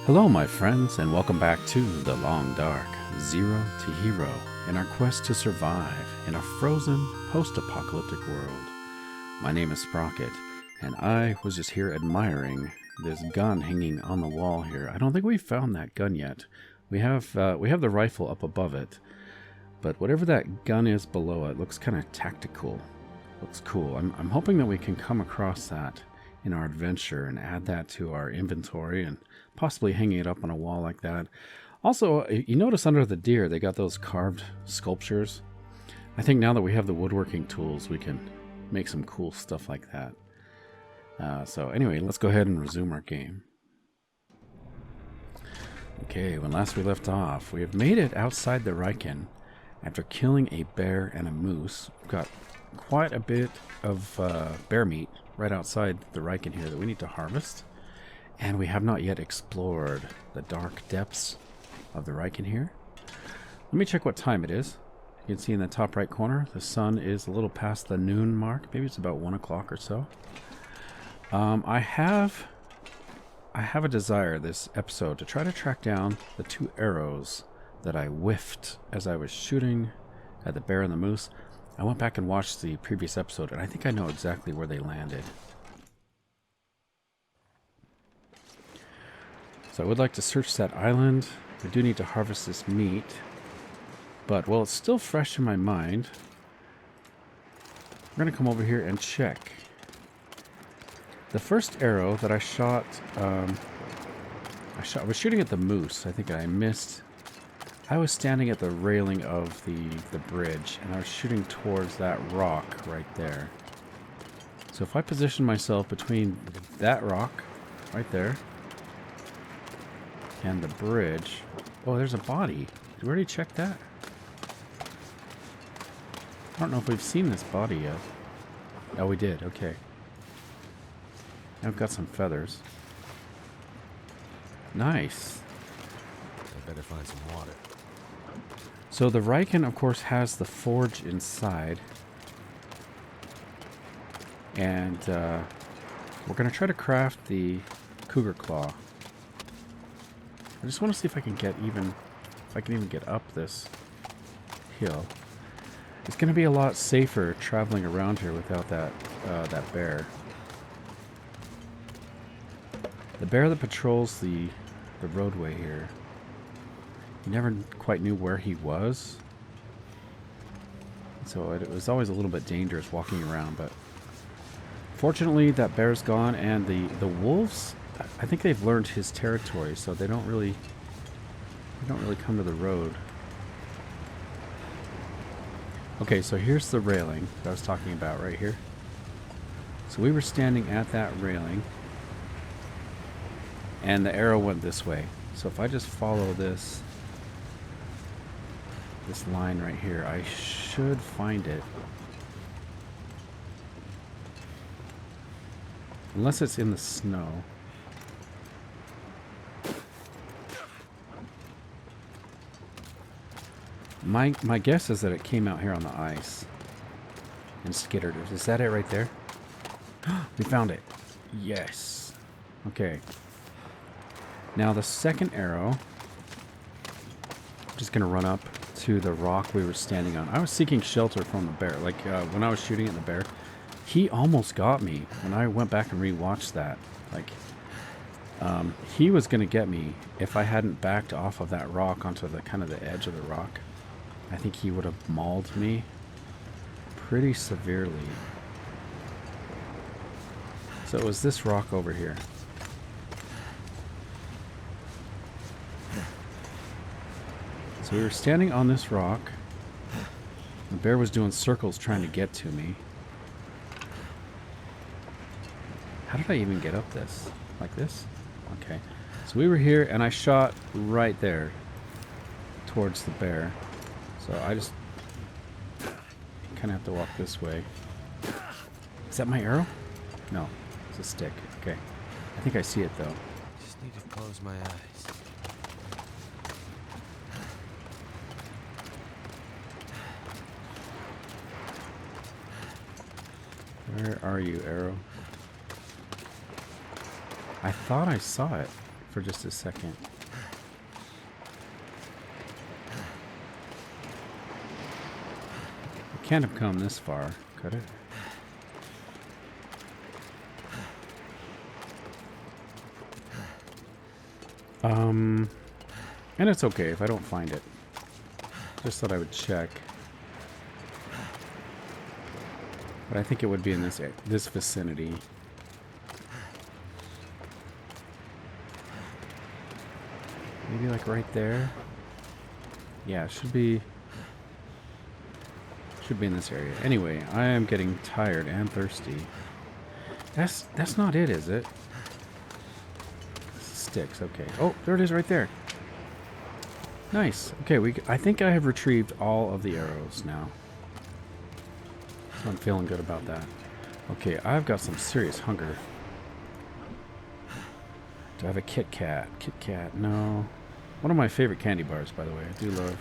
Hello, my friends, and welcome back to The Long Dark, Zero to Hero, in our quest to survive in a frozen, post-apocalyptic world. My name is Sprocket, and I was just here admiring this gun hanging on the wall here. I don't think we've found that gun yet. We have the rifle up above it, but whatever that gun is below it looks kind of tactical. Looks cool. I'm hoping that we can come across that in our adventure and add that to our inventory and possibly hanging it up on a wall like that. Also, you notice under the deer they got those carved sculptures. I think now that we have the woodworking tools, we can make some cool stuff like that. So anyway, let's go ahead and resume our game. Okay, when last we left off, we have made it outside the Riken after killing a bear and a moose. We've got quite a bit of bear meat right outside the Riken here that we need to harvest. And we have not yet explored the dark depths of the Riken here. Let me check what time it is. You can see in the top right corner, the sun is a little past the noon mark. Maybe it's about 1 o'clock or so. I have a desire this episode to try to track down the 2 arrows that I whiffed as I was shooting at the bear and the moose. I went back and watched the previous episode, and I think I know exactly where they landed. So I would like to search that island. I do need to harvest this meat. But while it's still fresh in my mind, we're going to come over here and check. The first arrow that I shot, I was shooting at the moose. I think I missed. I was standing at the railing of the bridge, and I was shooting towards that rock right there. So if I position myself between that rock right there and the bridge... Oh, there's a body. Did we already check that? I don't know if we've seen this body yet. Oh, we did. Okay. I've got some feathers. Nice. I better find some water. So the Riken, of course, has the forge inside. And we're going to try to craft the cougar claw. I just want to see if I can even get up this hill. It's going to be a lot safer traveling around here without that bear. The bear that patrols the roadway here. You never quite knew where he was. So it was always a little bit dangerous walking around, but fortunately that bear's gone, and the wolves, I think they've learned his territory, so they don't really come to the road. Okay, so here's the railing that I was talking about right here. So we were standing at that railing, and the arrow went this way. So if I just follow this line right here, I should find it. Unless it's in the snow. My guess is that it came out here on the ice and skittered. Is that it right there? We found it. Yes. Okay. Now the second arrow, I'm just going to run up to the rock we were standing on. I was seeking shelter from the bear. Like when I was shooting at the bear, he almost got me when I went back and rewatched that. Like he was going to get me if I hadn't backed off of that rock onto the kind of the edge of the rock. I think he would have mauled me pretty severely. So it was this rock over here. So we were standing on this rock. The bear was doing circles trying to get to me. How did I even get up this? Like this? Okay. So we were here, and I shot right there towards the bear. So I just kind of have to walk this way. Is that my arrow? No, it's a stick. Okay. I think I see it, though. Just need to close my eyes. Where are you, arrow? I thought I saw it for just a second. It can't have come this far, could it? And it's okay if I don't find it. Just thought I would check. But I think it would be in this vicinity. Maybe like right there. Yeah, it should be in this area. Anyway, I am getting tired and thirsty. That's not it, is it? Sticks, okay. Oh, there it is right there. Nice. Okay, I think I have retrieved all of the arrows now. So I'm feeling good about that. Okay, I've got some serious hunger. Do I have a Kit Kat? Kit Kat, no. One of my favorite candy bars, by the way. I do love.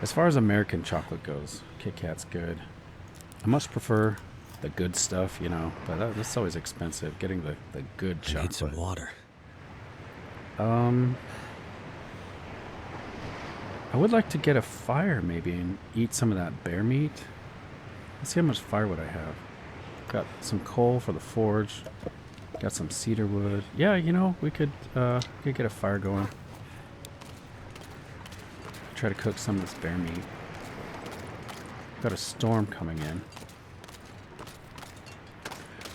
As far as American chocolate goes, Kit Kat's good. I much prefer the good stuff, you know, but that's always expensive, getting the good chocolate. I need some water. I would like to get a fire maybe and eat some of that bear meat. Let's see how much firewood I have. Got some coal for the forge. Got some cedar wood. Yeah, you know, we could get a fire going. Try to cook some of this bear meat. Got a storm coming in.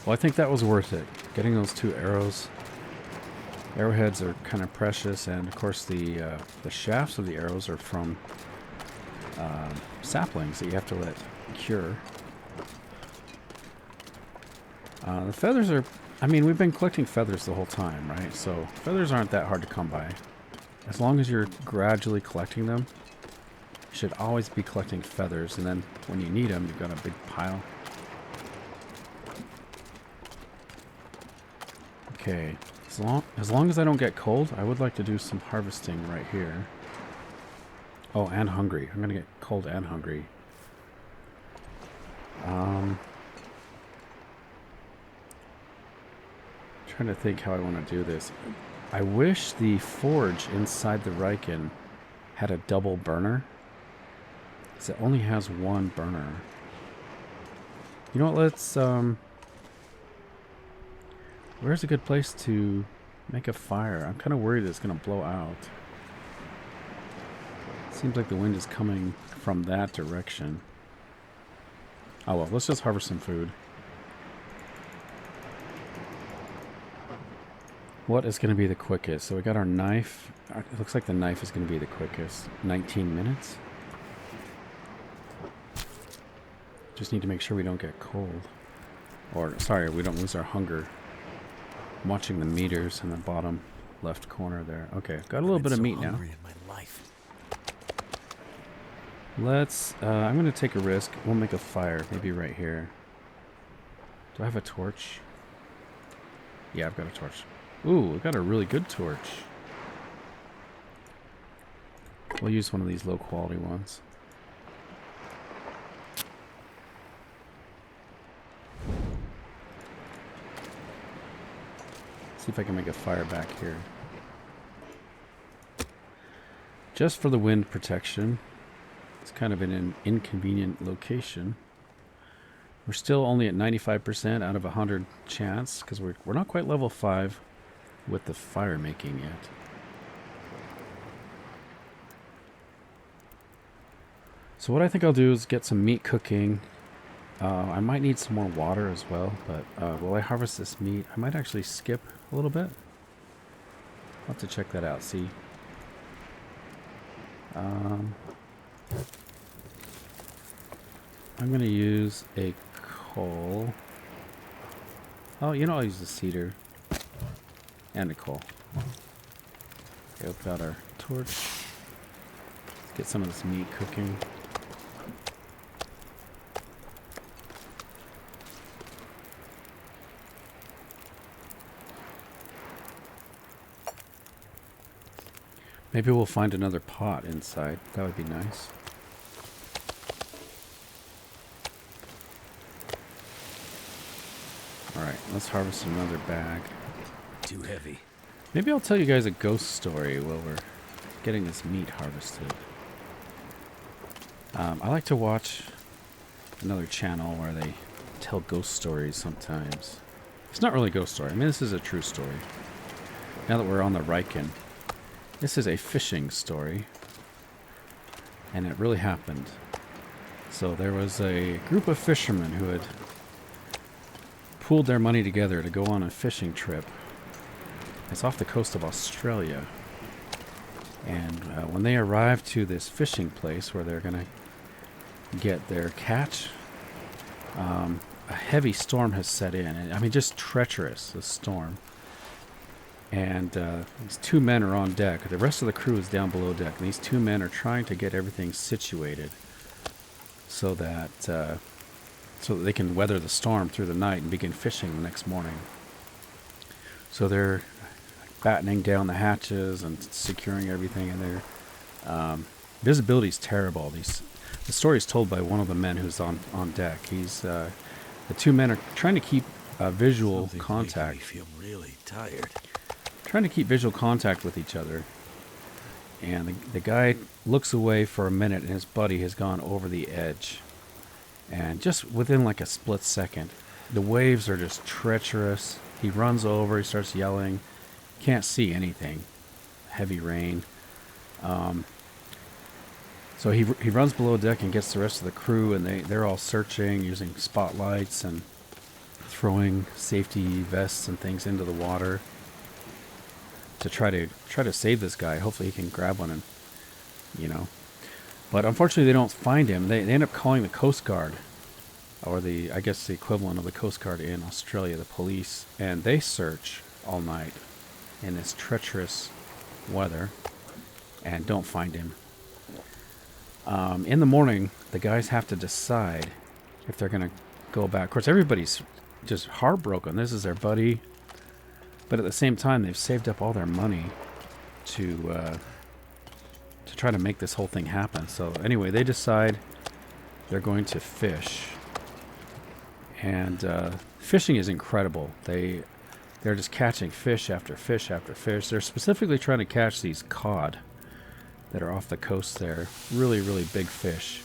Well, I think that was worth it. Getting those 2 arrows. Arrowheads are kind of precious, and of course the shafts of the arrows are from saplings that you have to let cure. The feathers are, I mean, we've been collecting feathers the whole time, right? So feathers aren't that hard to come by. As long as you're gradually collecting them, you should always be collecting feathers, and then when you need them, you've got a big pile. Okay. As long as I don't get cold, I would like to do some harvesting right here. Oh, and hungry. I'm going to get cold and hungry. Trying to think how I want to do this. I wish the forge inside the Riken had a double burner, because it only has 1 burner. You know what, let's where's a good place to make a fire? I'm kind of worried it's going to blow out. Seems like the wind is coming from that direction. Oh well, let's just harvest some food. What is going to be the quickest? So we got our knife. It looks like the knife is going to be the quickest. 19 minutes. Just need to make sure we don't get cold. Or, sorry, we don't lose our hunger. I'm watching the meters in the bottom left corner there. Okay, got a little bit of meat now. In my life. Let's, I'm going to take a risk. We'll make a fire, maybe right here. Do I have a torch? Yeah, I've got a torch. Ooh, we got a really good torch. We'll use one of these low quality ones. See if I can make a fire back here. Just for the wind protection. It's kind of in an inconvenient location. We're still only at 95% out of 100 chance, because we're not quite level 5 with the fire making yet. So what I think I'll do is get some meat cooking. I might need some more water as well, but while I harvest this meat, I might actually skip a little bit. I'll have to check that out, see. I'm going to use a coal. Oh, you know, I'll use the cedar and a coal. Okay, we've got our torch. Let's get some of this meat cooking. Maybe we'll find another pot inside. That would be nice. Alright, let's harvest another bag. Too heavy. Maybe I'll tell you guys a ghost story while we're getting this meat harvested. I like to watch another channel where they tell ghost stories sometimes. It's not really a ghost story. I mean, this is a true story. Now that we're on the Riken, this is a fishing story. And it really happened. So there was a group of fishermen who had pooled their money together to go on a fishing trip. It's off the coast of Australia. And when they arrived to this fishing place where they're going to get their catch, a heavy storm has set in. And, I mean, just treacherous, the storm. And these two men are on deck. The rest of the crew is down below deck. And these two men are trying to get everything situated so that they can weather the storm through the night and begin fishing the next morning. So they're battening down the hatches and securing everything in there. Visibility is terrible. The story is told by one of the men who's on deck. The two men are trying to keep visual contact. I feel really tired. Trying to keep visual contact with each other. And the guy looks away for a minute, and his buddy has gone over the edge. And just within like a split second, the waves are just treacherous. He runs over, he starts yelling. Can't see anything. Heavy rain. So he runs below deck and gets the rest of the crew, and they're all searching, using spotlights and throwing safety vests and things into the water to try to save this guy. Hopefully he can grab one, and But unfortunately they don't find him. They end up calling the Coast Guard, or I guess the equivalent of the Coast Guard in Australia, the police, and they search all night in this treacherous weather and don't find him. In the morning, the guys have to decide if they're going to go back. Of course, everybody's just heartbroken. This is their buddy. But at the same time, they've saved up all their money to try to make this whole thing happen. So anyway, they decide they're going to fish. And fishing is incredible. They're just catching fish after fish after fish. They're specifically trying to catch these cod that are off the coast there. Really, really big fish.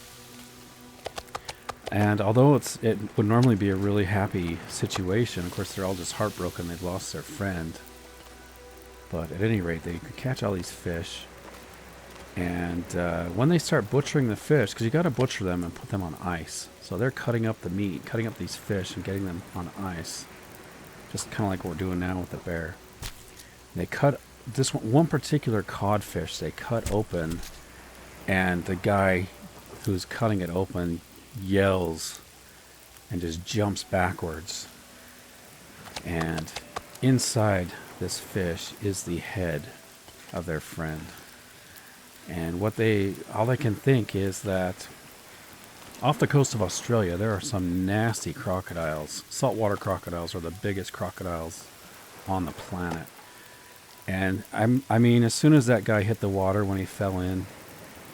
And although it would normally be a really happy situation, of course they're all just heartbroken. They've lost their friend. But at any rate, they could catch all these fish. And when they start butchering the fish, because you got to butcher them and put them on ice. So they're cutting up the meat, cutting up these fish and getting them on ice. Just kind of like what we're doing now with the bear. They cut this one particular codfish, they cut open, and the guy who's cutting it open yells and just jumps backwards. And inside this fish is the head of their friend. And all they can think is that off the coast of Australia, there are some nasty crocodiles. Saltwater crocodiles are the biggest crocodiles on the planet. And I mean, as soon as that guy hit the water when he fell in,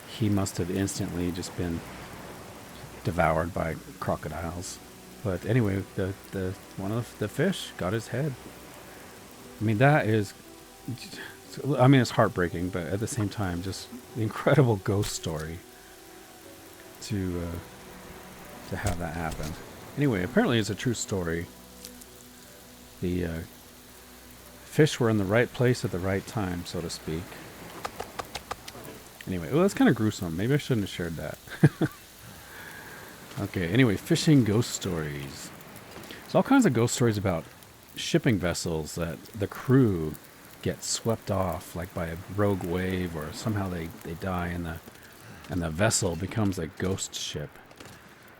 he must have instantly just been devoured by crocodiles. But anyway, the one of the fish got his head. I mean, it's heartbreaking, but at the same time, just an incredible ghost story to have that happen. Anyway, apparently it's a true story. The fish were in the right place at the right time, so to speak. Anyway, well, that's kind of gruesome. Maybe I shouldn't have shared that. Okay, anyway, fishing ghost stories. There's all kinds of ghost stories about shipping vessels that the crew get swept off, like by a rogue wave, or somehow they die and the vessel becomes a ghost ship,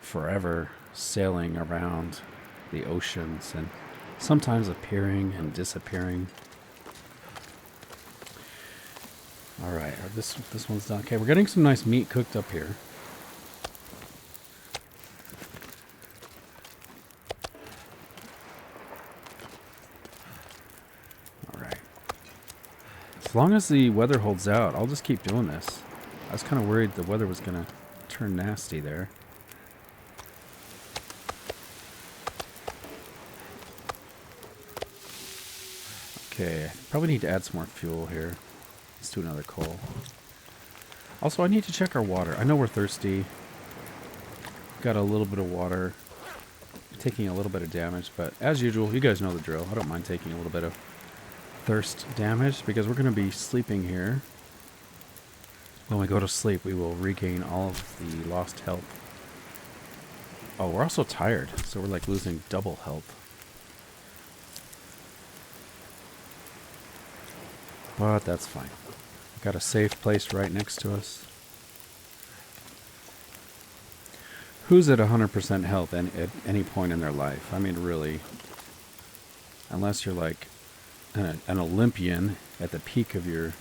forever sailing around the oceans and sometimes appearing and disappearing. All right, this one's done. Okay, we're getting some nice meat cooked up here. All right. As long as the weather holds out, I'll just keep doing this. I was kind of worried the weather was going to turn nasty there. Okay, probably need to add some more fuel here. Let's do another coal. Also, I need to check our water. I know we're thirsty. Got a little bit of water. Taking a little bit of damage, but as usual, you guys know the drill. I don't mind taking a little bit of thirst damage because we're going to be sleeping here. When we go to sleep, we will regain all of the lost health. Oh, we're also tired, so we're like losing double health. But that's fine. Got a safe place right next to us. Who's at 100% health at any point in their life? I mean, really. Unless you're like an Olympian at the peak of your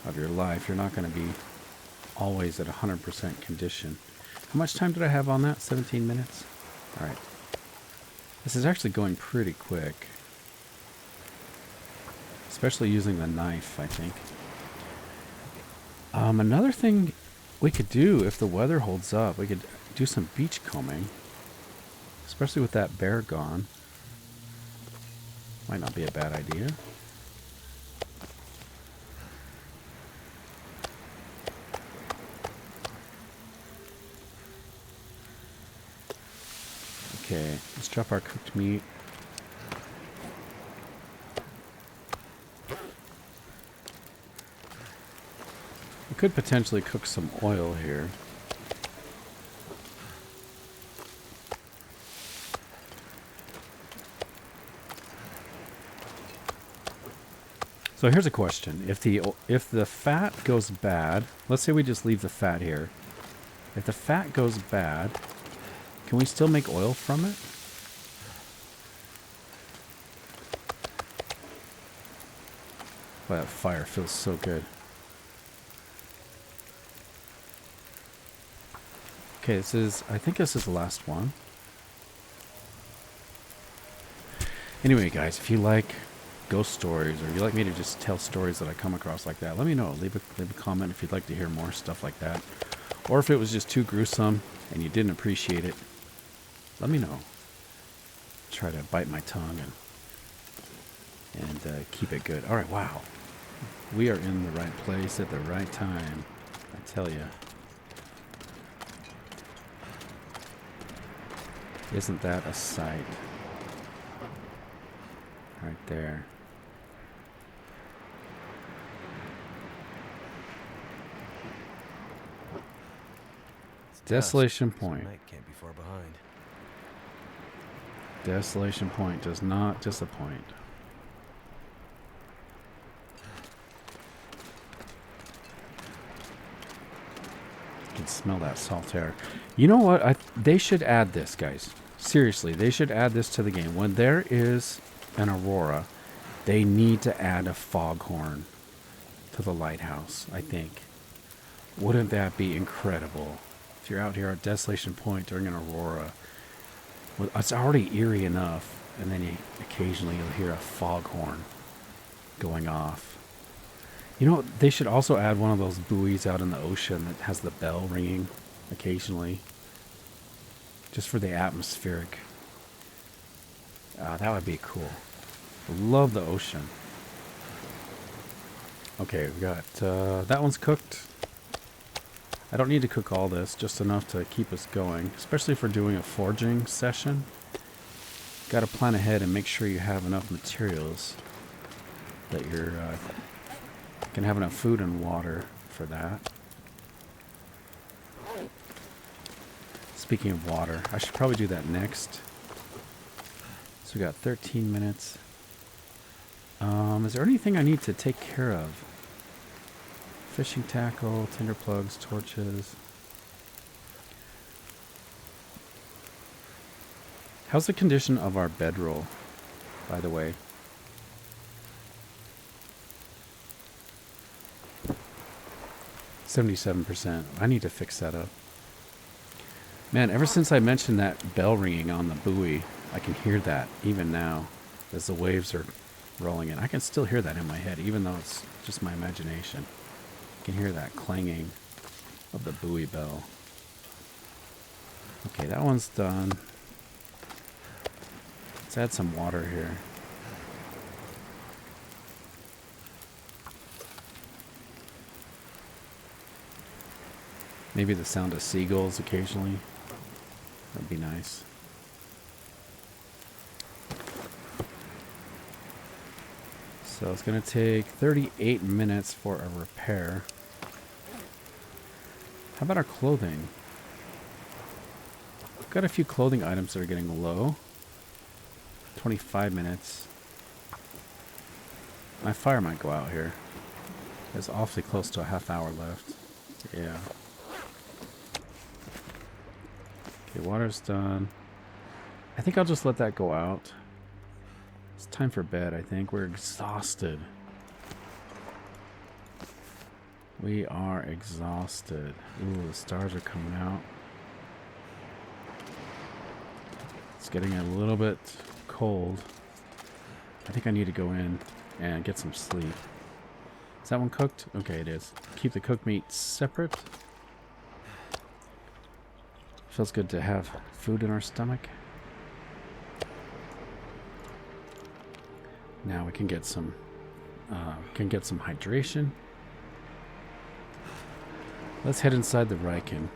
life, you're not going to be always at 100% condition. How much time did I have on that? 17 minutes? All right. This is actually going pretty quick. Especially using the knife, I think. Another thing we could do if the weather holds up, we could do some beach combing. Especially with that bear gone. Might not be a bad idea. Okay, let's drop our cooked meat. We could potentially cook some oil here. So here's a question. If the fat goes bad, let's say we just leave the fat here. If the fat goes bad, can we still make oil from it? Boy, that fire feels so good. Okay, I think this is the last one. Anyway, guys, if you like ghost stories, or you like me to just tell stories that I come across like that, let me know. Leave a comment if you'd like to hear more stuff like that. Or if it was just too gruesome and you didn't appreciate it, let me know. Try to bite my tongue and keep it good. All right, wow. We are in the right place at the right time, I tell you. Isn't that a sight? Right there. Desolation Point. Night can't be far behind. Desolation Point does not disappoint. You can smell that salt air. You know what? They should add this, guys. Seriously, they should add this to the game. When there is an aurora, they need to add a foghorn to the lighthouse, I think. Wouldn't that be incredible? If you're out here at Desolation Point during an aurora, well, it's already eerie enough, and then occasionally you'll hear a foghorn going off. You know, they should also add one of those buoys out in the ocean that has the bell ringing occasionally, just for the atmospheric. That would be cool. Love the ocean. Okay, we got that one's cooked. I don't need to cook all this, just enough to keep us going, especially if we're doing a forging session. Got to plan ahead and make sure you have enough materials, that you're can have enough food and water for that. Speaking of water, I should probably do that next. So we got 13 minutes. Is there anything I need to take care of? Fishing tackle, tinder plugs, torches. How's the condition of our bedroll, by the way? %. I need to fix that up. Man, ever since I mentioned that bell ringing on the buoy, I can hear that even now as the waves are rolling in. I can still hear that in my head, even though it's just my imagination. I can hear that clanging of the buoy bell. Okay, that one's done. Let's add some water here. Maybe the sound of seagulls occasionally. That'd be nice. So it's going to take 38 minutes for a repair. How about our clothing? We've got a few clothing items that are getting low. 25 minutes. My fire might go out here. There's awfully close to a half hour left. Yeah. Okay, water's done. I think I'll just let that go out. It's time for bed, I think. We're exhausted. We are exhausted. Ooh, the stars are coming out. It's getting a little bit cold. I think I need to go in and get some sleep. Is that one cooked? Okay, it is. Keep the cooked meat separate. Feels good to have food in our stomach. Now we can get some hydration. Let's head inside the Riken.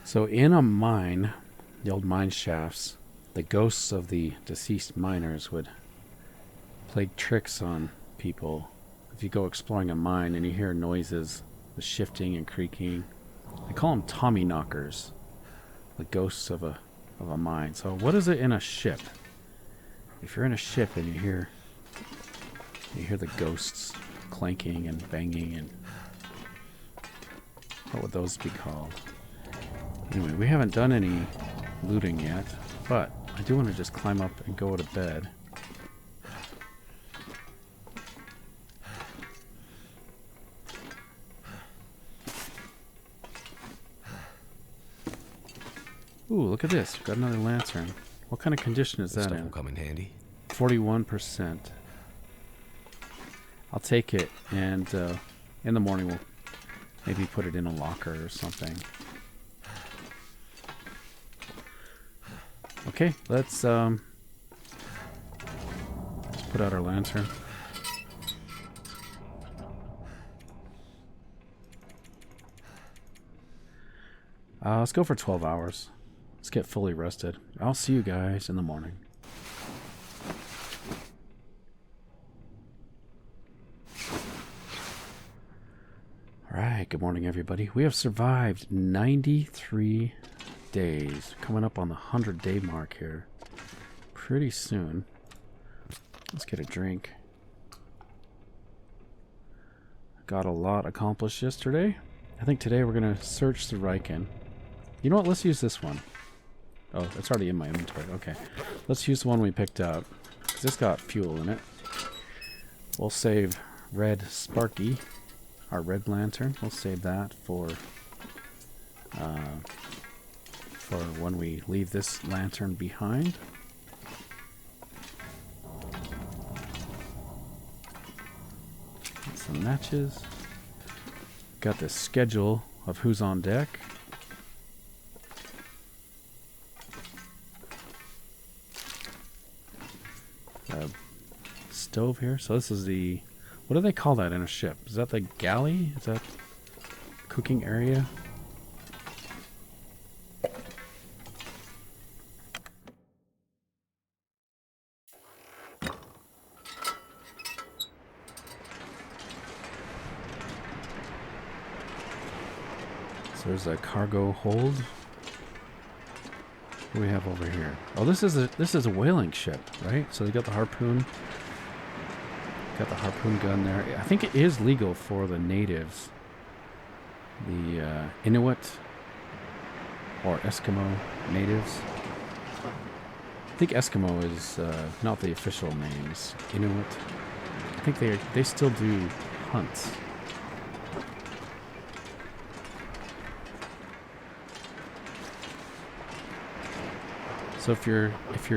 So in a mine, the old mine shafts, the ghosts of the deceased miners would play tricks on people. If you go exploring a mine and you hear noises, the shifting and creaking, I call them Tommy knockers, the ghosts of a mine. So what is it in a ship? If you're in a ship and you hear the ghosts clanking and banging, and what would those be called? Anyway, we haven't done any looting yet, but I do want to just climb up and go to bed. Ooh, look at this. We've got another lantern. What kind of condition is that in? Stuff will come in handy. 41%. I'll take it, and in the morning we'll maybe put it in a locker or something. Okay, let's put out our lantern. Let's go for 12 hours. Let's get fully rested. I'll see you guys in the morning. Alright, good morning everybody. We have survived 93 days. Coming up on the 100-day mark here. Pretty soon. Let's get a drink. Got a lot accomplished yesterday. I think today we're going to search the Riken. You know what? Let's use this one. Oh, it's already in my inventory. Okay. Let's use the one we picked up, because it's got fuel in it. We'll save Red Sparky, our red lantern. We'll save that for when we leave this lantern behind. Get some matches. Got the schedule of who's on deck. Stove here. So this is the, what do they call that in a ship? Is that the galley? Is that cooking area? So there's a cargo hold. What do we have over here? Oh, this is a whaling ship, right? So they got the harpoon. Got the harpoon gun there. I think it is legal for the natives, the Inuit or Eskimo natives. I think Eskimo is not the official names. Inuit. I think they still do hunts. So if you're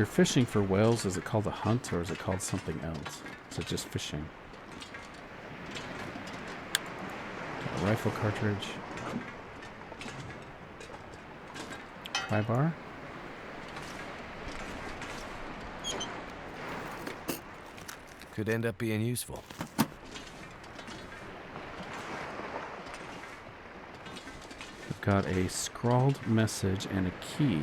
fishing for whales, is it called a hunt or is it called something else? Is it just fishing? Got a rifle cartridge. pry bar. Could end up being useful. We've got a scrawled message and a key.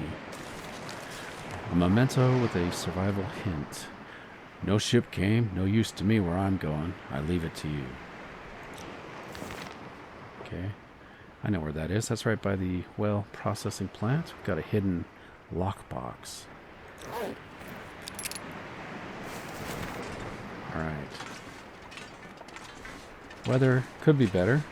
A memento with a survival hint. No ship came, no use to me where I'm going. I leave it to you. Okay. I know where that is. That's right by the well processing plant. We've got a hidden lockbox. Alright. Weather could be better.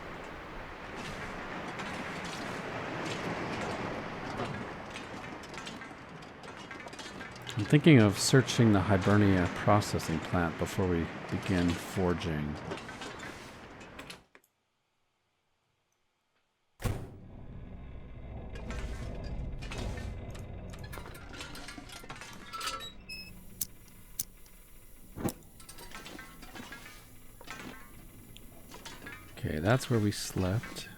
I'm thinking of searching the Hibernia Processing Plant before we begin forging. Okay, that's where we slept.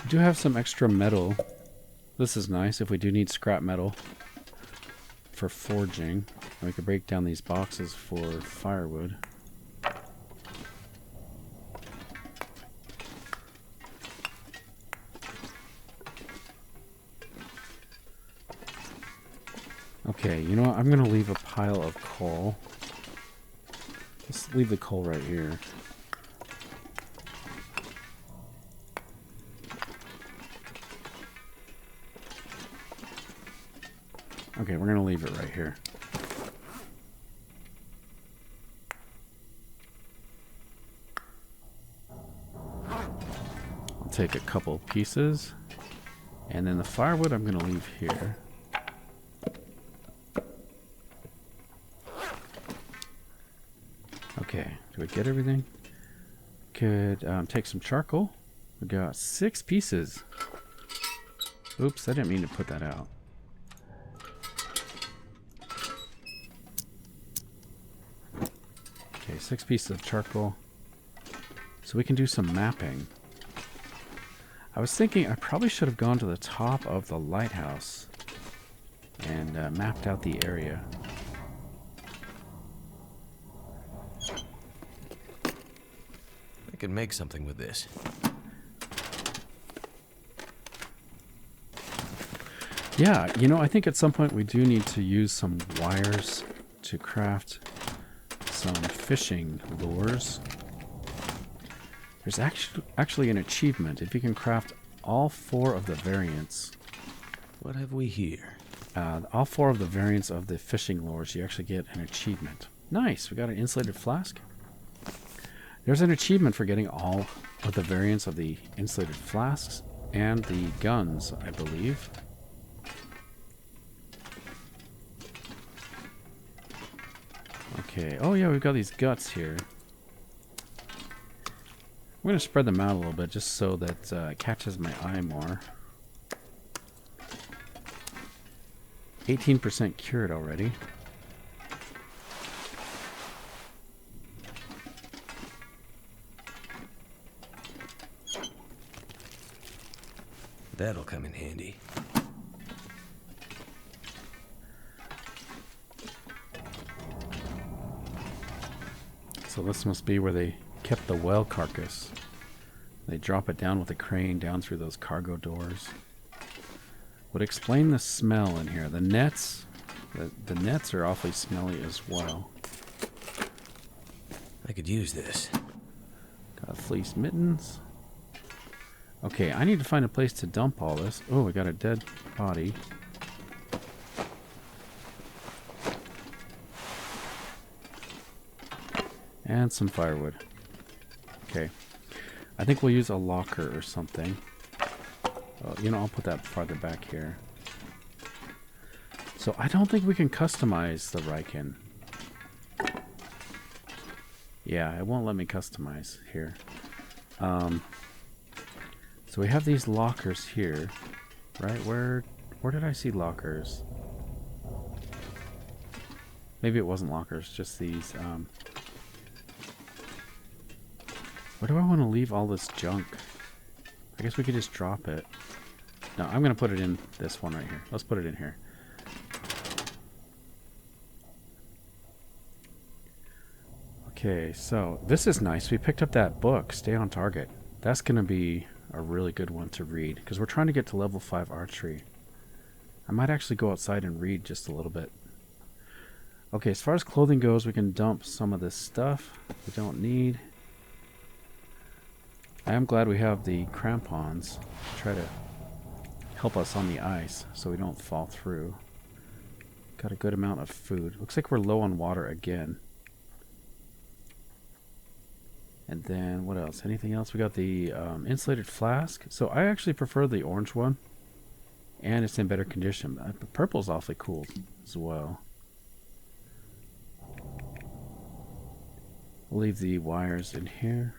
We do have some extra metal. This is nice if we do need scrap metal for forging. We could break down these boxes for firewood. Okay, you know what? I'm going to leave a pile of coal. Let's leave the coal right here. Okay, we're going to leave it right here. I'll take a couple pieces. And then the firewood I'm going to leave here. Okay, do we get everything? Could take some charcoal. We got 6 pieces. Oops, I didn't mean to put that out. Okay, 6 pieces of charcoal. So we can do some mapping. I was thinking I probably should have gone to the top of the lighthouse and mapped out the area. I could make something with this. Yeah, you know, I think at some point we do need to use some wires to craft some fishing lures. There's actually an achievement. If you can craft all 4 of the variants. What have we here? All 4 of the variants of the fishing lures, you actually get an achievement. Nice, we got an insulated flask. There's an achievement for getting all of the variants of the insulated flasks and the guns, I believe. Okay, oh yeah, we've got these guts here. I'm going to spread them out a little bit just so that it catches my eye more. 18% cured already. That'll come in handy. So this must be where they kept the whale carcass. They drop it down with a crane down through those cargo doors. Would explain the smell in here. The nets, the nets are awfully smelly as well. I could use this. Got fleece mittens. Okay, I need to find a place to dump all this. Oh, we got a dead body. And some firewood. Okay. I think we'll use a locker or something. Oh, you know, I'll put that farther back here. So I don't think we can customize the Riken. Yeah, it won't let me customize here. So we have these lockers here, right? Where did I see lockers? Maybe it wasn't lockers, just these. Where do I want to leave all this junk? I guess we could just drop it. No, I'm going to put it in this one right here. Let's put it in here. Okay, so this is nice. We picked up that book, Stay on Target. That's going to be a really good one to read because we're trying to get to level 5 archery. I might actually go outside and read just a little bit. Okay, as far as clothing goes, we can dump some of this stuff we don't need. I am glad we have the crampons to try to help us on the ice so we don't fall through. Got a good amount of food. Looks like we're low on water again. And then what else? Anything else? We got the insulated flask. So I actually prefer the orange one. And it's in better condition. The purple's awfully cool as well. We'll leave the wires in here.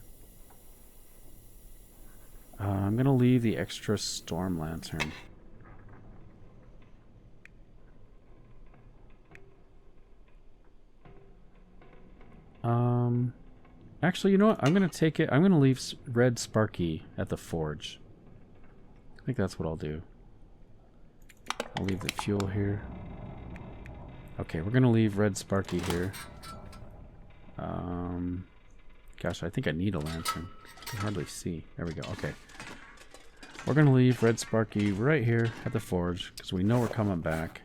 I'm going to leave the extra storm lantern. Actually, you know what? I'm going to take it. I'm going to leave red Sparky at the forge. I think that's what I'll do. I'll leave the fuel here. Okay, we're going to leave red Sparky here. Gosh, I think I need a lantern. I can hardly see. There we go. Okay. We're going to leave red Sparky right here at the forge because we know we're coming back.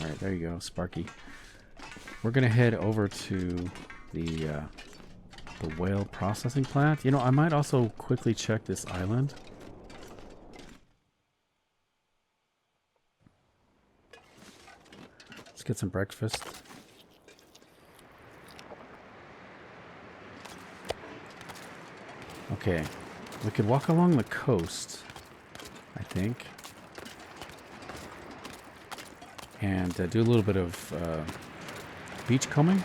Alright, there you go, Sparky. We're going to head over to the whale processing plant. You know, I might also quickly check this island. Let's get some breakfast. Okay, we could walk along the coast, I think. And do a little bit of beach combing.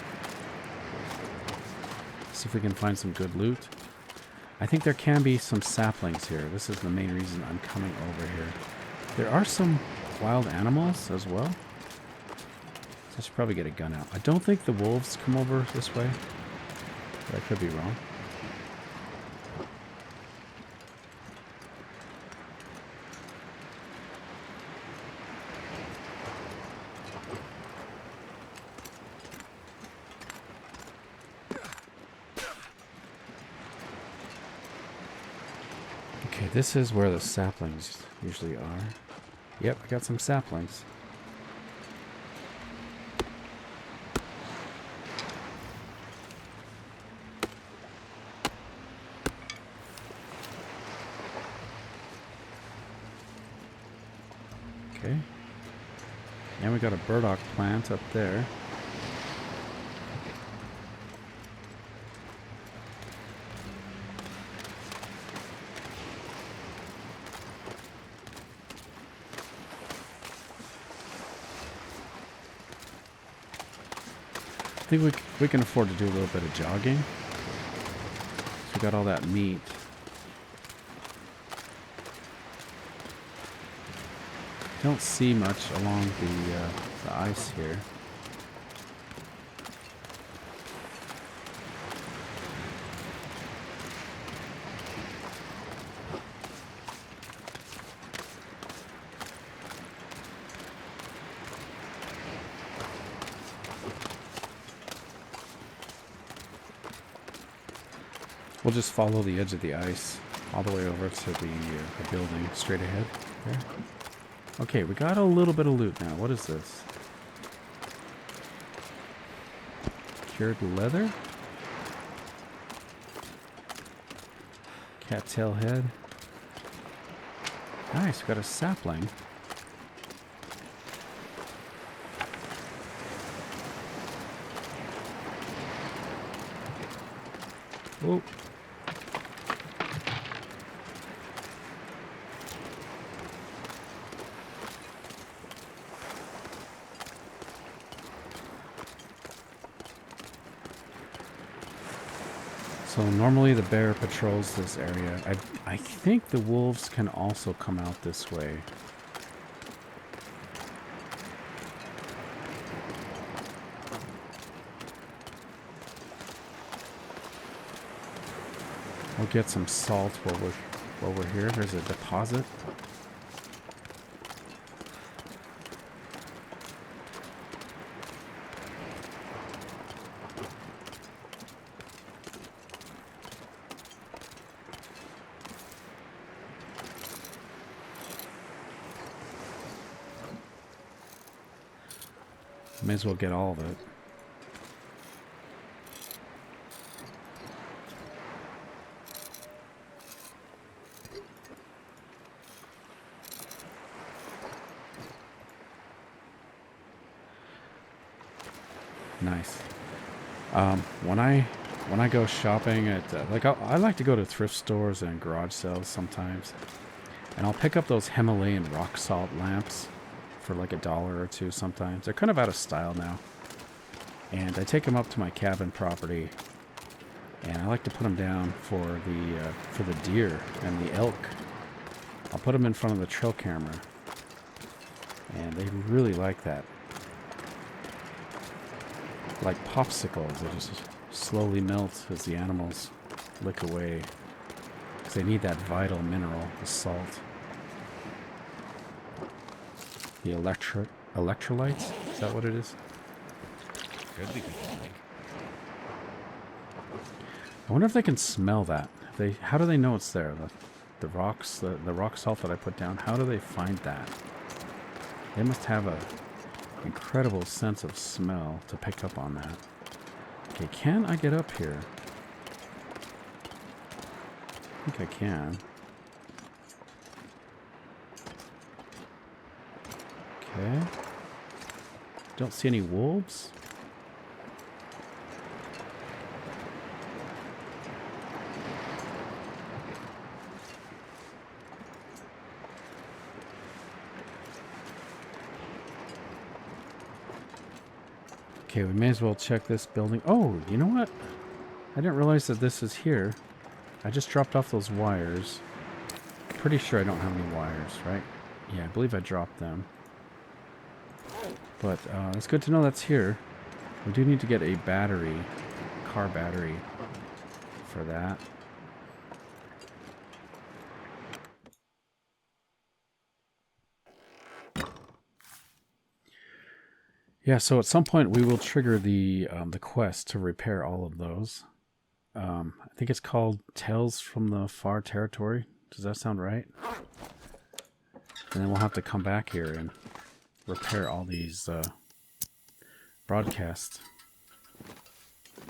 See if we can find some good loot. I think there can be some saplings here. This is the main reason I'm coming over here. There are some wild animals as well. So I should probably get a gun out. I don't think the wolves come over this way. But I could be wrong. Okay, this is where the saplings usually are. Yep, I got some saplings. Okay. And we got a burdock plant up there. I think we can afford to do a little bit of jogging. So we got all that meat. Don't see much along the ice here. We'll just follow the edge of the ice all the way over to the building straight ahead there. Okay, we got a little bit of loot now. What is this? Cured leather? Cattail head. Nice, we got a sapling. Oh. So normally the bear patrols this area. I think the wolves can also come out this way. We'll get some salt while we're here. There's a deposit. May as well get all of it. Nice. When I go shopping at I like to go to thrift stores and garage sales sometimes, and I'll pick up those Himalayan rock salt lamps for like $1 or $2 sometimes. They're kind of out of style now, and I take them up to my cabin property, and I like to put them down for the deer and the elk. I'll put them in front of the trail camera, and they really like that. Like popsicles, they just slowly melt as the animals lick away, because they need that vital mineral, the salt. The electrolytes? Is that what it is? Could be good, I think. I wonder if they can smell that. How do they know it's there? The rocks, the rock salt that I put down, how do they find that? They must have a incredible sense of smell to pick up on that. Okay, can I get up here? I think I can. Okay. Don't see any wolves. Okay, we may as well check this building. Oh, you know what? I didn't realize that this is here. I just dropped off those wires. Pretty sure I don't have any wires, right? Yeah, I believe I dropped them. But it's good to know that's here. We do need to get a battery, car battery, for that. Yeah, so at some point we will trigger the quest to repair all of those. I think it's called Tales from the Far Territory. Does that sound right? And then we'll have to come back here and repair all these broadcast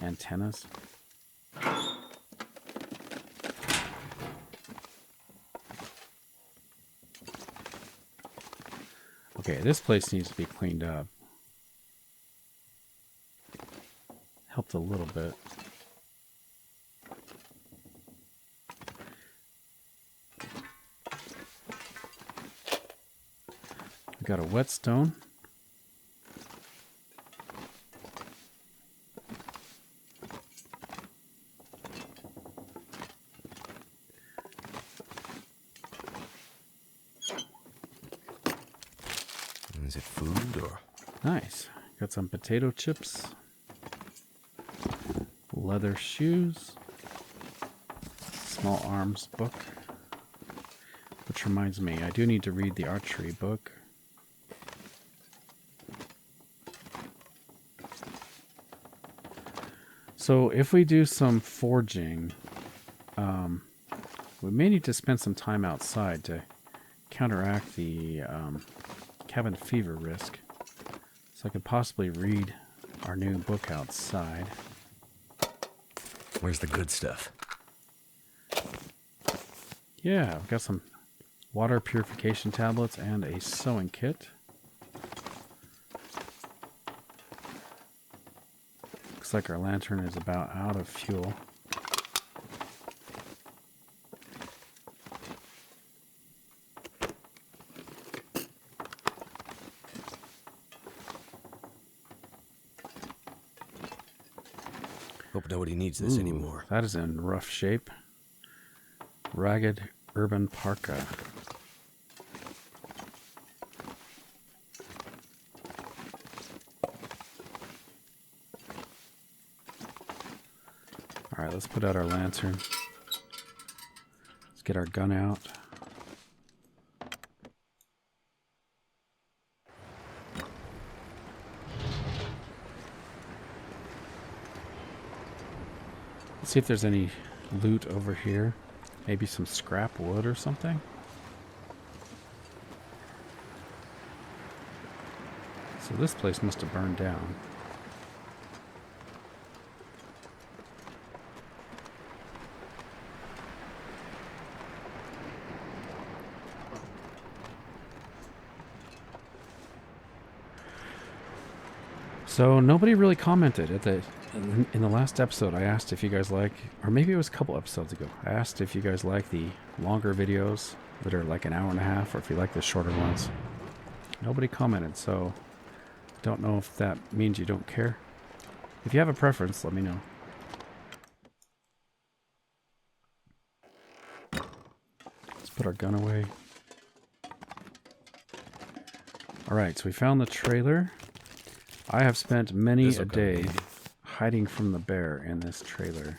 antennas. Okay, this place needs to be cleaned up. Helped a little bit. We got a whetstone. Is it food or? Nice. Got some potato chips. Leather shoes. Small arms book. Which reminds me, I do need to read the archery book. So if we do some forging, we may need to spend some time outside to counteract the cabin fever risk. So I could possibly read our new book outside. Where's the good stuff? Yeah, I've got some water purification tablets and a sewing kit. Looks like our lantern is about out of fuel. Hope nobody needs this anymore. That is in rough shape. Ragged urban parka. Alright, let's put out our lantern. Let's get our gun out. Let's see if there's any loot over here. Maybe some scrap wood or something. So this place must have burned down. So nobody really commented in the last episode. I asked if you guys like, or maybe it was a couple episodes ago, I asked if you guys like the longer videos that are like an hour and a half, or if you like the shorter ones. Nobody commented, so don't know if that means you don't care. If you have a preference, let me know. Let's put our gun away. Alright, so we found the trailer. I have spent many a day hiding from the bear in this trailer.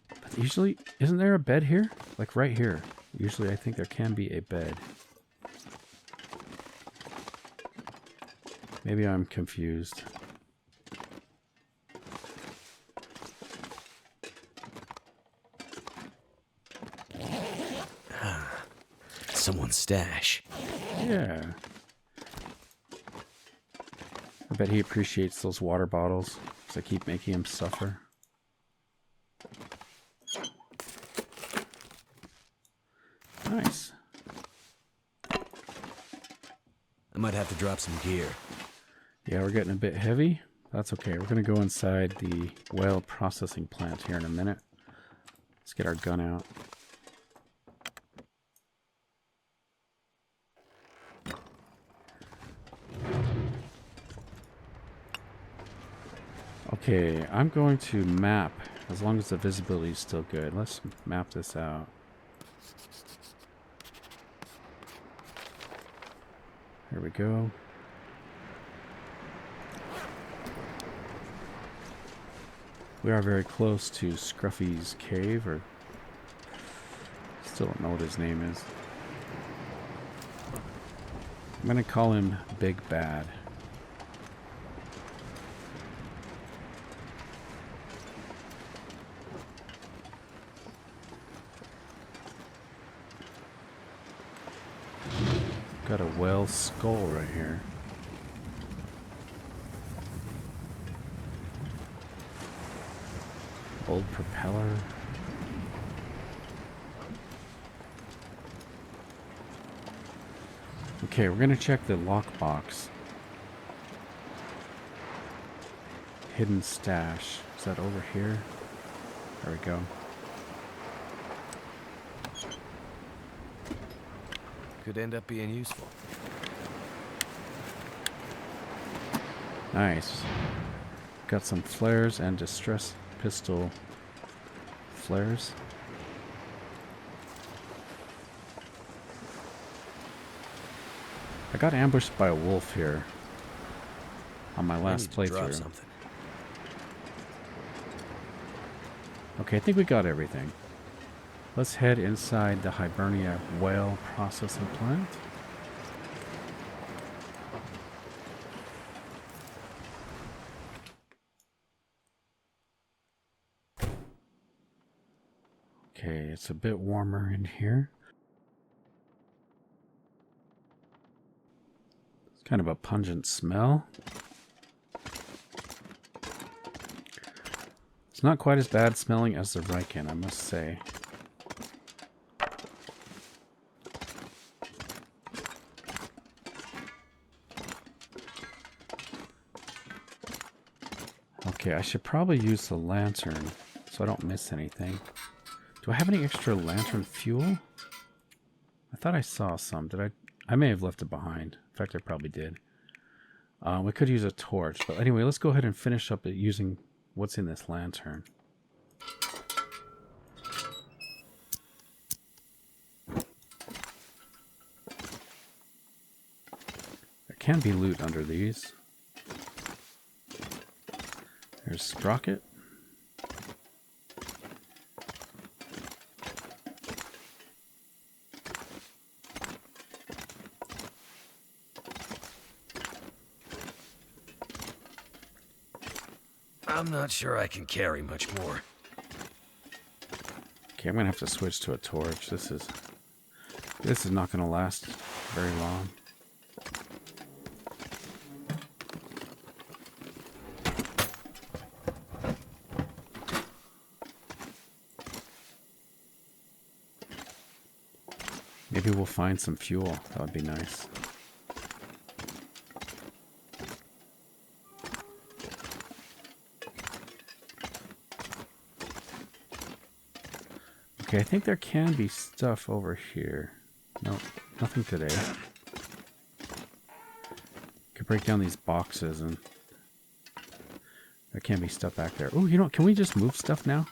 But usually, isn't there a bed here? Like right here. Usually I think there can be a bed. Maybe I'm confused. Someone's stash. Yeah. I bet he appreciates those water bottles, because I keep making him suffer. Nice. I might have to drop some gear. Yeah, we're getting a bit heavy. That's okay. We're going to go inside the whale processing plant here in a minute. Let's get our gun out. Okay, I'm going to map, as long as the visibility is still good. Let's map this out. Here we go. We are very close to Scruffy's cave, or still don't know what his name is. I'm going to call him Big Bad. Got a whale skull right here. Old propeller. Okay, we're gonna check the lockbox. Hidden stash. Is that over here? There we go. Could end up being useful. Nice. Got some flares and distress pistol flares. I got ambushed by a wolf here on my last playthrough. Okay, I think we got everything. Let's head inside the Hibernia Whale Processing Plant. Okay, it's a bit warmer in here. It's kind of a pungent smell. It's not quite as bad smelling as the Riken, I must say. Okay, I should probably use the lantern so I don't miss anything. Do I have any extra lantern fuel? I thought I saw some. Did I? I may have left it behind. In fact, I probably did. We could use a torch, but anyway, let's go ahead and finish up using what's in this lantern. There can be loot under these. There's Sprocket. I'm not sure I can carry much more. Okay, I'm gonna have to switch to a torch. This is not gonna last very long. Maybe we'll find some fuel. That would be nice. Okay, I think there can be stuff over here. Nope, nothing today. Could break down these boxes and there can be stuff back there. Oh, you know, can we just move stuff now?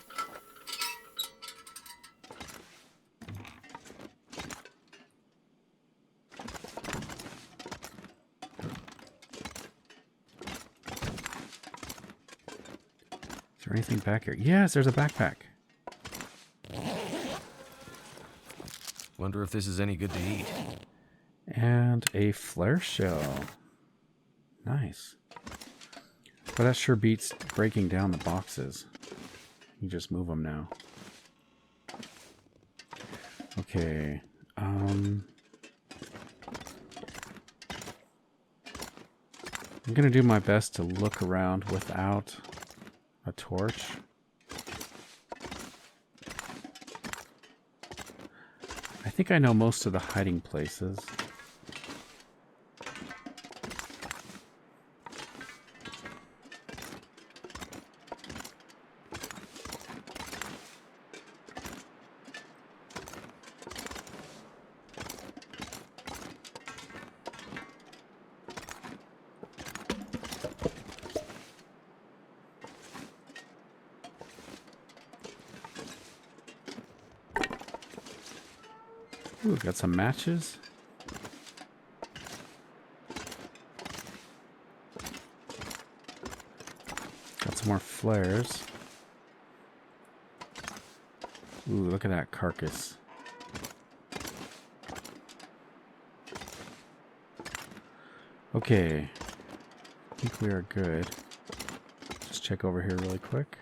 Is there anything back here? Yes, there's a backpack. Wonder if this is any good to eat. And a flare shell. Nice. But that sure beats breaking down the boxes. You just move them now. Okay. I'm going to do my best to look around without a torch. I think I know most of the hiding places. Ooh, got some matches. Got some more flares. Ooh, look at that carcass. Okay. I think we are good. Just check over here really quick.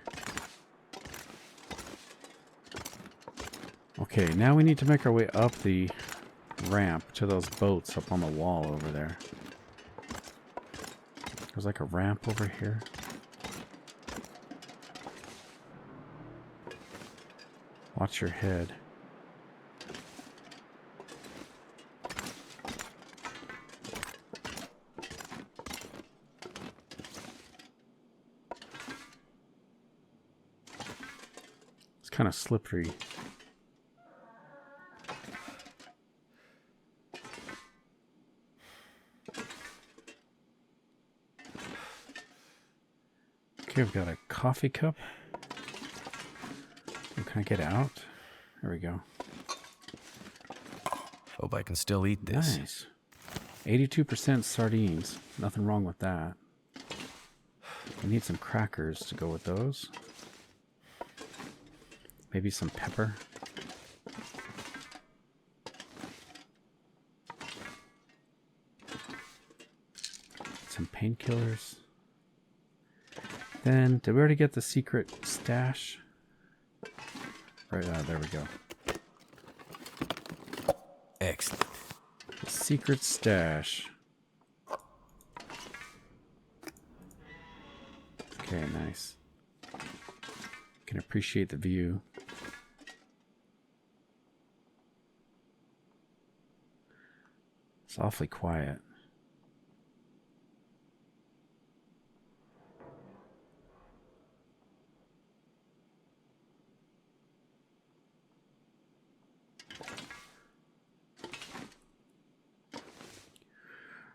Okay, now we need to make our way up the ramp to those boats up on the wall over there. There's like a ramp over here. Watch your head. It's kind of slippery. Okay, we've got a coffee cup. Can I get out? There we go. Hope I can still eat this. Nice. 82% sardines. Nothing wrong with that. We need some crackers to go with those. Maybe some pepper. Some painkillers. Then, did we already get the secret stash? Right, there we go. Excellent. The secret stash. Okay, nice. Can appreciate the view. It's awfully quiet.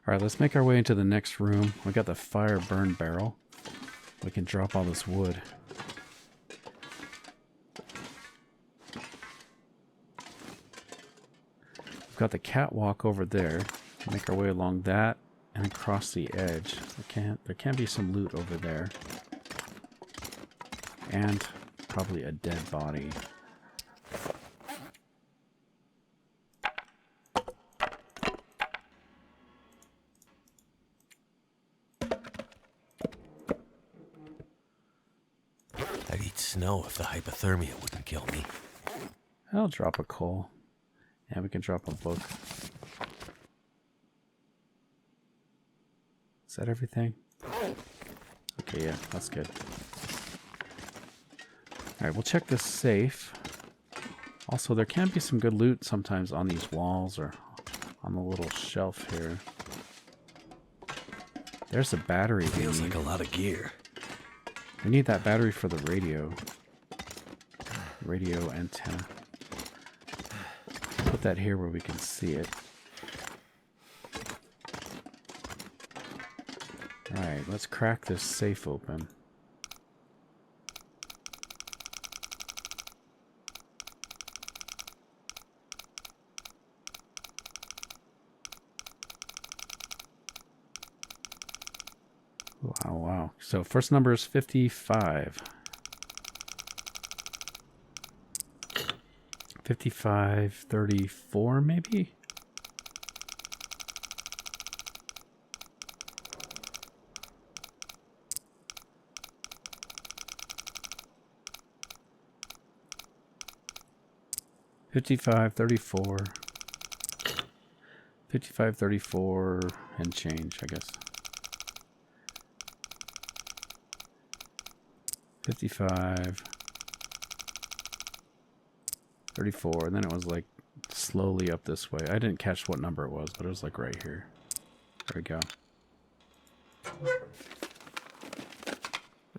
Alright, let's make our way into the next room. We got the fire burn barrel. We can drop all this wood. We've got the catwalk over there. Make our way along that and across the edge. There can be some loot over there. And probably a dead body. I'd eat snow if the hypothermia wouldn't kill me. I'll drop a coal. And we can drop a book. Is that everything? Okay, yeah, that's good. Alright, we'll check this safe. Also, there can be some good loot sometimes on these walls or on the little shelf here. There's a battery. Feels like a lot of gear. We need that battery for the radio. Radio antenna. Put that here where we can see it. Alright, let's crack this safe open. Wow, wow. So first number is 55. 5534 maybe? $55, 34, 55, 34 and change, I guess. 55, 34, and then it was like slowly up this way. I didn't catch what number it was, but it was like right here. There we go.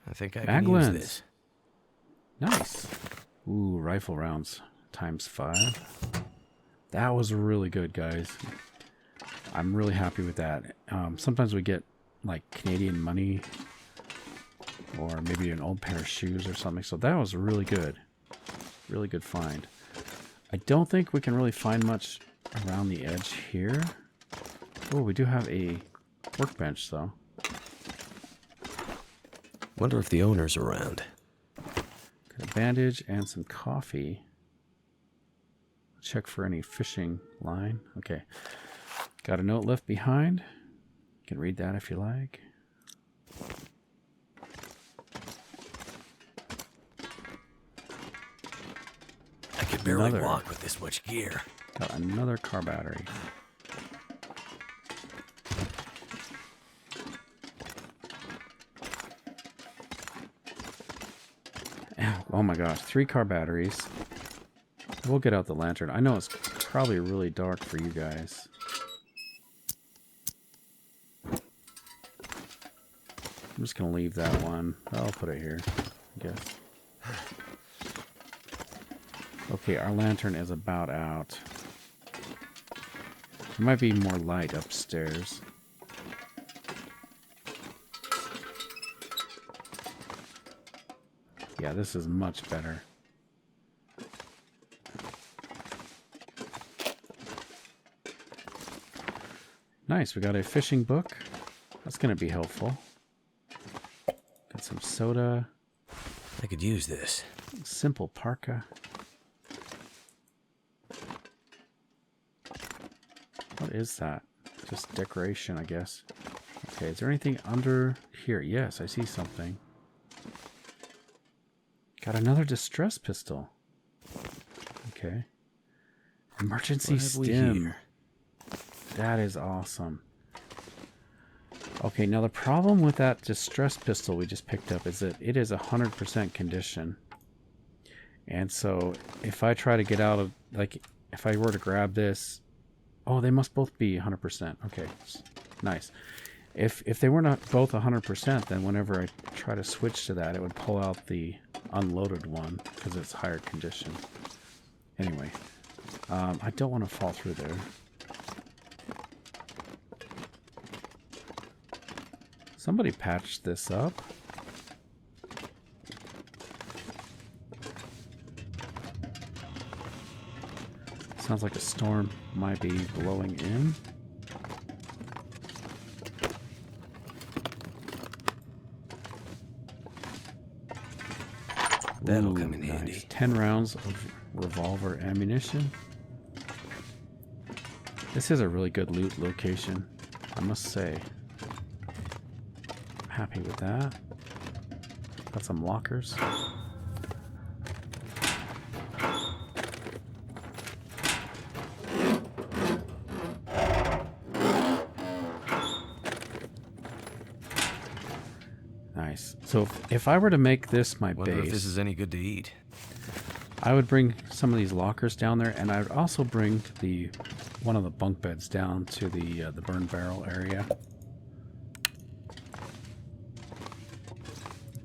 I think I can use this. Nice. Ooh, rifle rounds ×5. That was really good, guys. I'm really happy with that. Sometimes we get like Canadian money or maybe an old pair of shoes or something. So that was really good. Really good find. I don't think we can really find much around the edge here. Oh, we do have a workbench though. Wonder if the owner's around. Got a bandage and some coffee. Check for any fishing line. Okay. Got a note left behind. You can read that if you like. I could barely walk with this much gear. Got another car battery. Oh my gosh, 3 car batteries. We'll get out the lantern. I know it's probably really dark for you guys. I'm just going to leave that one. I'll put it here, I guess. Okay, our lantern is about out. There might be more light upstairs. Yeah, this is much better. Nice, we got a fishing book. That's going to be helpful. Got some soda. I could use this. Simple parka. What is that? Just decoration, I guess. Okay, is there anything under here? Yes, I see something. Got another distress pistol. Okay. Emergency stim. That is awesome. Okay, now the problem with that distress pistol we just picked up is that it is 100% condition. And so if I try to get out of, like, if I were to grab this, oh, they must both be 100%. Okay, nice. If they were not both 100%, then whenever I try to switch to that, it would pull out the unloaded one because it's higher condition. Anyway, I don't want to fall through there. Somebody patched this up. Sounds like a storm might be blowing in. That'll come in handy. Nice. 10 rounds of revolver ammunition. This is a really good loot location, I must say. I'm happy with that. Got some lockers. Nice. So if I were to make this my Wonder base, if this is any good to eat. I would bring some of these lockers down there, and I would also bring one of the bunk beds down to the burn barrel area.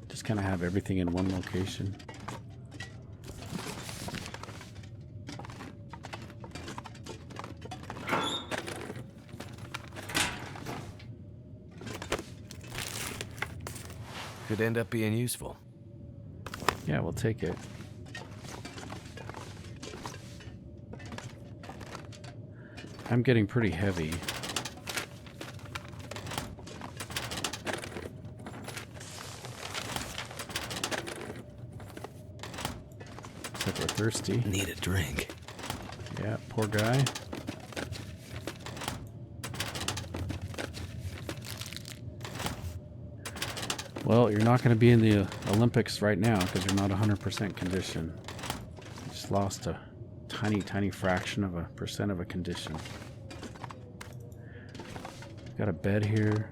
Just kind of have everything in one location. Could end up being useful. Yeah, we'll take it. I'm getting pretty heavy. Looks like we're thirsty. Need a drink. Yeah, poor guy. Well, you're not going to be in the Olympics right now because you're not 100% condition. You just lost a tiny fraction of a percent of a condition. Got a bed here.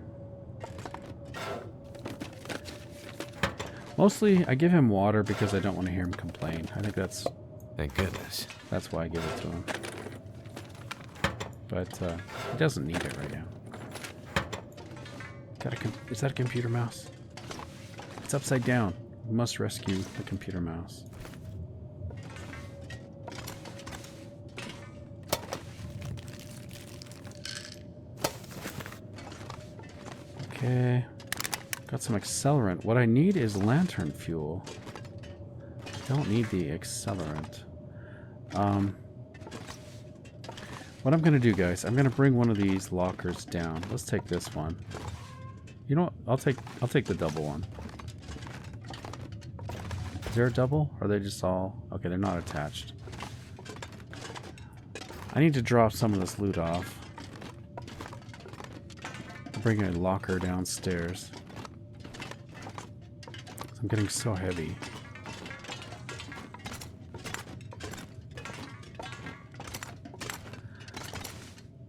Mostly, I give him water because I don't want to hear him complain. I think Thank goodness. that's why I give it to him. But he doesn't need it right now. Is that a computer mouse? It's upside down. We must rescue the computer mouse. Okay. Got some accelerant. What I need is lantern fuel. I don't need the accelerant. What I'm going to do, guys, I'm going to bring one of these lockers down. Let's take this one. You know what? I'll take the double one. Is there a double? Or are they just all... Okay, they're not attached. I need to drop some of this loot off. Bring a locker downstairs. I'm getting so heavy.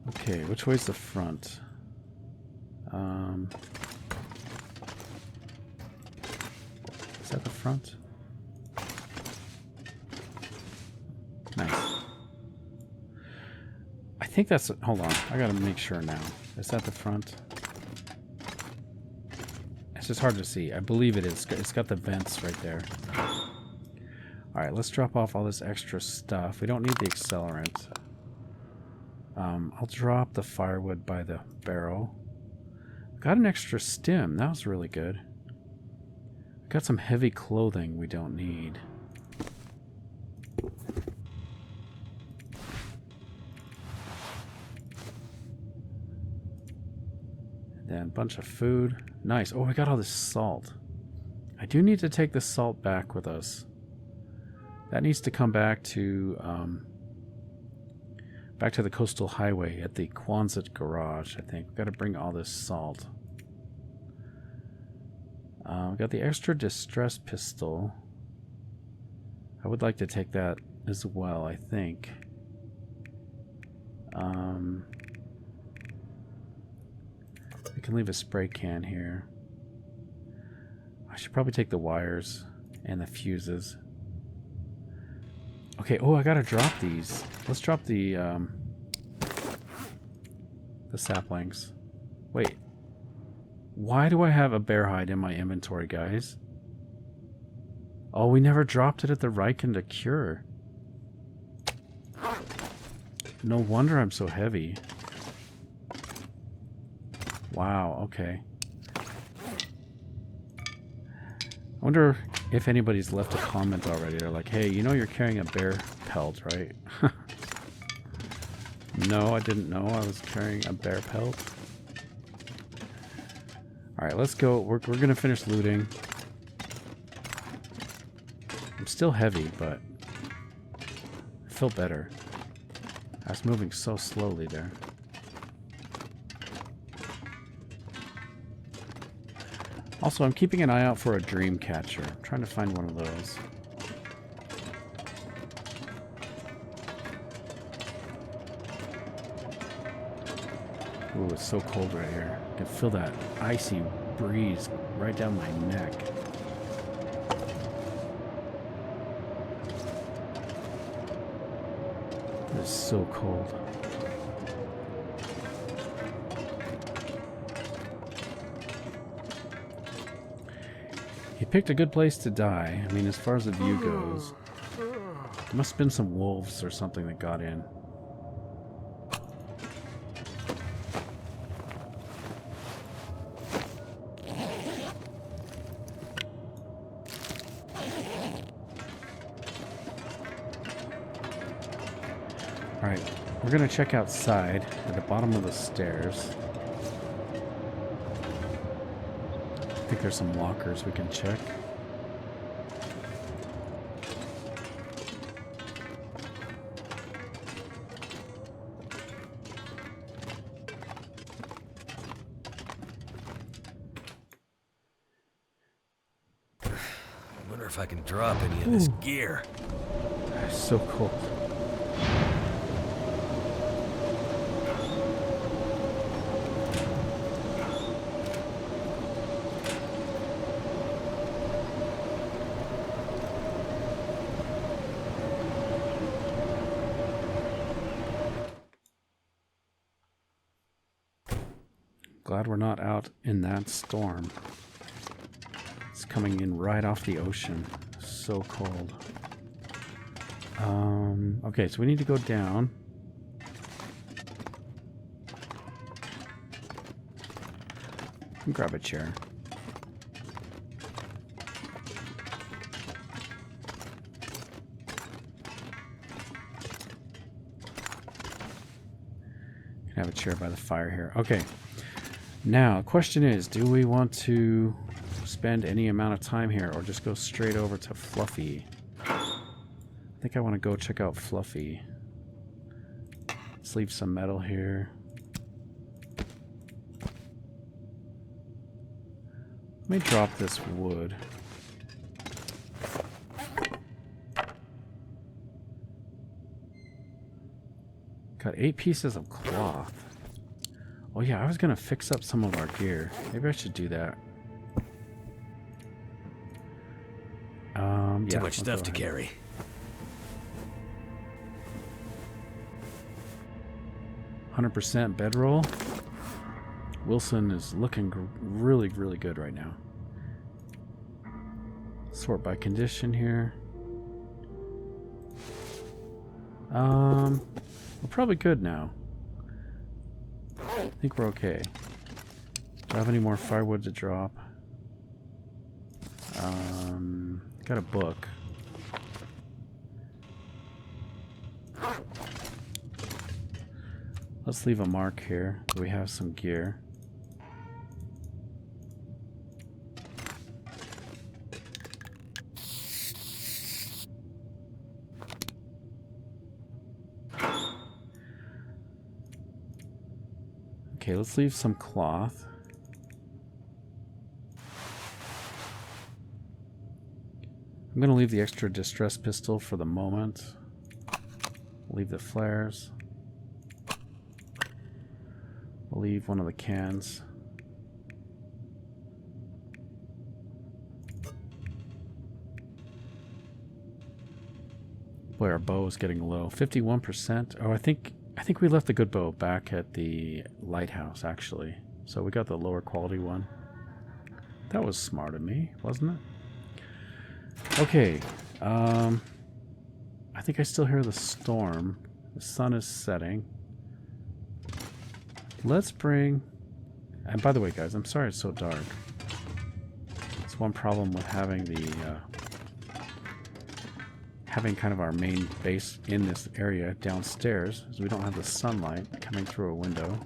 Okay, which way's the front? Is that the front? Nice. I think that's... Hold on. I gotta make sure now. Is that the front? It's just hard to see. I believe it is. It's got the vents right there. Alright, let's drop off all this extra stuff. We don't need the accelerant. I'll drop the firewood by the barrel. Got an extra stem. That was really good. Got some heavy clothing we don't need. Then a bunch of food. Nice. Oh, we got all this salt. I do need to take the salt back with us. That needs to come back to the coastal highway at the Quonset garage, I think. We've got to bring all this salt. We got the extra distress pistol. I would like to take that as well, I think. We can leave a spray can here. I should probably take the wires and the fuses. Okay, oh, I gotta drop these. Let's drop the saplings. Wait. Why do I have a bear hide in my inventory, guys? Oh, we never dropped it at the Riken to cure. No wonder I'm so heavy. Wow, okay. I wonder if anybody's left a comment already. They're like, hey, you know you're carrying a bear pelt, right? No, I didn't know I was carrying a bear pelt. Alright, let's go. We're going to finish looting. I'm still heavy, but I feel better. I was moving so slowly there. Also, I'm keeping an eye out for a dream catcher. I'm trying to find one of those. Ooh, it's so cold right here. I can feel that icy breeze right down my neck. It's so cold. He picked a good place to die. I mean, as far as the view goes. There must have been some wolves or something that got in. Alright, we're going to check outside at the bottom of the stairs. I think there's some lockers we can check. I wonder if I can drop any of this gear. It's so cold. Glad we're not out in that storm. It's coming in right off the ocean. So cold. Okay, so we need to go down. And grab a chair. Can have a chair by the fire here. Okay. Now, the question is, do we want to spend any amount of time here or just go straight over to Fluffy? I think I want to go check out Fluffy. Let's leave some metal here. Let me drop this wood. Got 8 pieces of cloth. Oh yeah, I was gonna fix up some of our gear. Maybe I should do that. Too much stuff to carry. %, bedroll. Wilson is looking really, really good right now. Sort by condition here. We're probably good now. I think we're okay. Do I have any more firewood to drop? Got a book. Let's leave a mark here. We have some gear. Okay, let's leave some cloth. I'm going to leave the extra distress pistol for the moment. Leave the flares. We'll leave one of the cans. Boy, our bow is getting low. 51%. Oh, I think we left the good bow back at the lighthouse, actually. So we got the lower quality one. That was smart of me, wasn't it? Okay. I think I still hear the storm. The sun is setting. Let's bring... And by the way, guys, I'm sorry it's so dark. It's That's one problem with having the having kind of our main base in this area downstairs, is we don't have the sunlight coming through a window.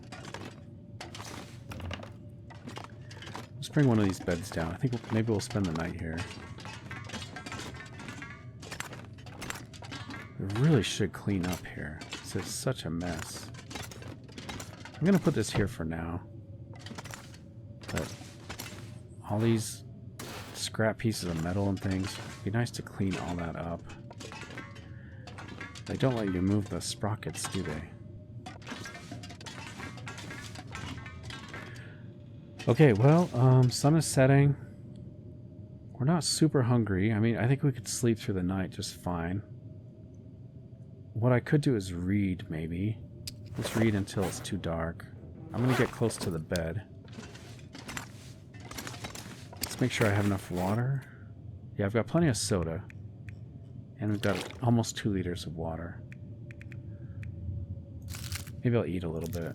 Let's bring one of these beds down. I think maybe we'll spend the night here. We really should clean up here. This is such a mess. I'm going to put this here for now. But all these scrap pieces of metal and things, it'd be nice to clean all that up. They don't let you move the sprockets, do they? Okay, well, sun is setting. We're not super hungry. I mean, I think we could sleep through the night just fine. What I could do is read, maybe. Let's read until it's too dark. I'm going to get close to the bed. Let's make sure I have enough water. Yeah, I've got plenty of soda. And we've got almost 2 liters of water. Maybe I'll eat a little bit.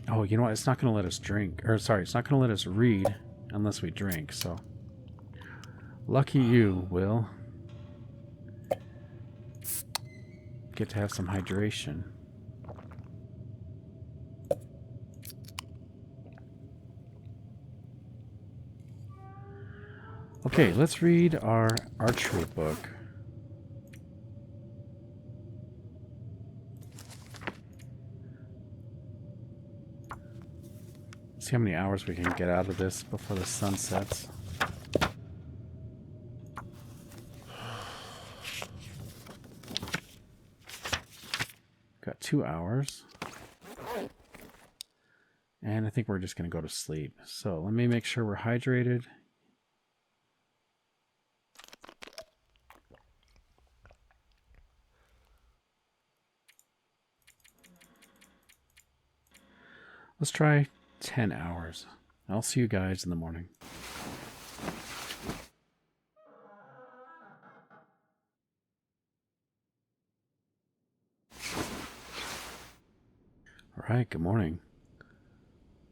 Oh, you know what? It's not going to let us drink. Or, sorry, it's not going to let us read unless we drink, so. Lucky you, Will. Get to have some hydration. Okay, let's read our archery book. See how many hours we can get out of this before the sun sets. Got 2 hours. And I think we're just going to go to sleep. So let me make sure we're hydrated. Let's try 10 hours. I'll see you guys in the morning. Alright, good morning.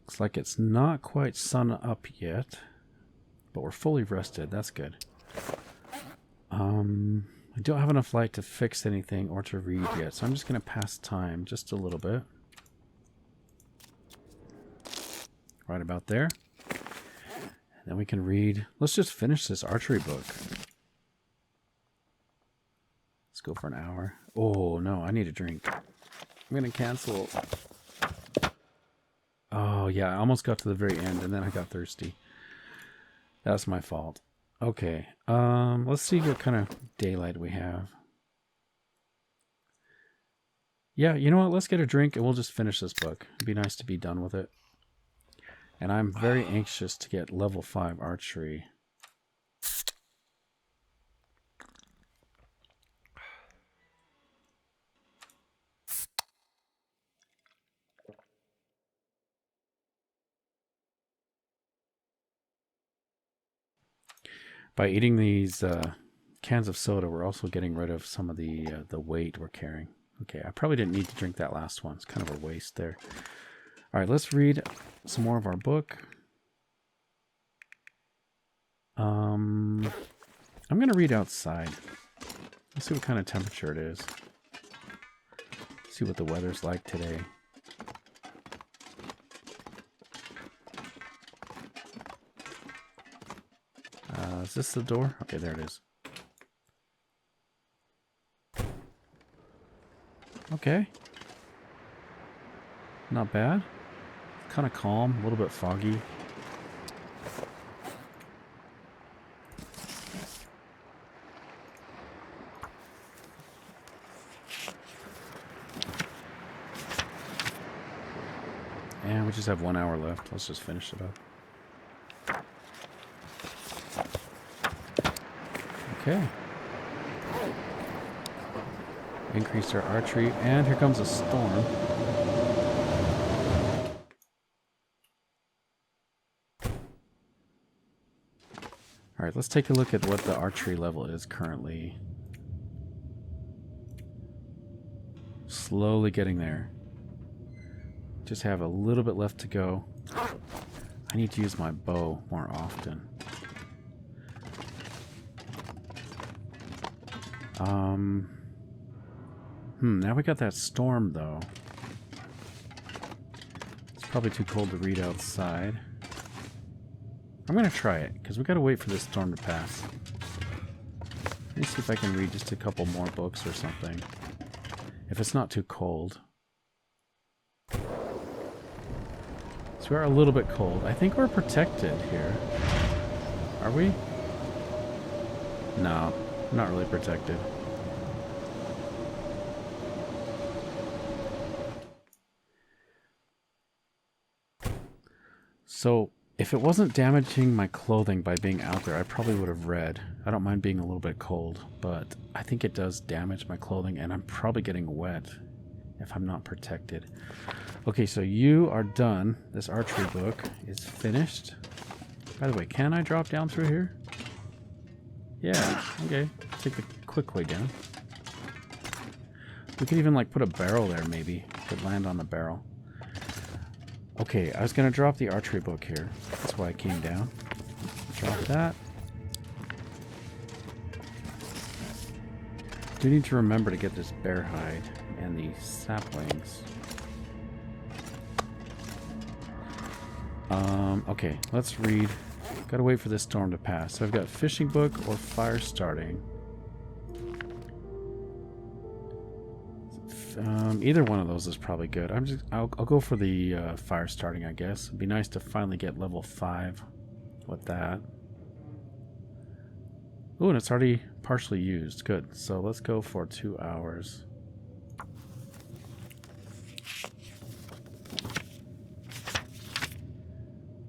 Looks like it's not quite sun up yet, but we're fully rested. That's good. I don't have enough light to fix anything or to read yet, so I'm just going to pass time just a little bit. Right about there. And then we can read. Let's just finish this archery book. Let's go for an hour. Oh, no, I need a drink. I'm going to cancel. Oh, yeah, I almost got to the very end, and then I got thirsty. That's my fault. Okay, let's see what kind of daylight we have. Yeah, you know what? Let's get a drink, and we'll just finish this book. It'd be nice to be done with it. And I'm very anxious to get level 5 archery. By eating these cans of soda, we're also getting rid of some of the weight we're carrying. Okay, I probably didn't need to drink that last one. It's kind of a waste there. All right, let's read some more of our book. I'm going to read outside. Let's see what kind of temperature it is. See what the weather's like today. Is this the door? Okay, there it is. Okay. Not bad. Kind of calm, a little bit foggy. And we just have 1 hour left. Let's just finish it up. Okay. Increased our archery, and here comes a storm. Alright, let's take a look at what the archery level is currently. Slowly getting there. Just have a little bit left to go. I need to use my bow more often. Now we got that storm, though. It's probably too cold to read outside. I'm going to try it, because we got to wait for this storm to pass. Let me see if I can read just a couple more books or something. If it's not too cold. So we're a little bit cold. I think we're protected here. Are we? No, not really protected. So, if it wasn't damaging my clothing by being out there, I probably would have read. I don't mind being a little bit cold, but I think it does damage my clothing, and I'm probably getting wet if I'm not protected. Okay, so you are done. This archery book is finished. By the way, can I drop down through here? Yeah, okay. Take the quick way down. We could even like put a barrel there maybe. Could land on the barrel. Okay, I was going to drop the archery book here. That's why I came down. Drop that. Do need to remember to get this bear hide and the saplings. Okay, let's read. Gotta wait for this storm to pass. So I've got fishing book or fire starting. Either one of those is probably good. I'll go for the fire starting, I guess. It'd be nice to finally get level 5 with that. Oh, and it's already partially used. Good. So let's go for 2 hours.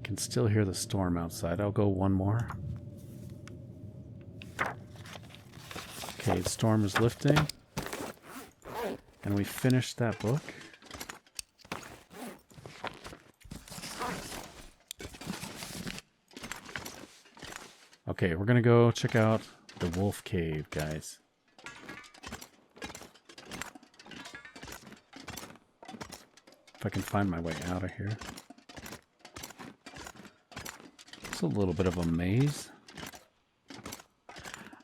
Can still hear the storm outside. I'll go one more. Okay, the storm is lifting. And we finished that book. Okay, we're gonna go check out the wolf cave, guys. If I can find my way out of here. It's a little bit of a maze.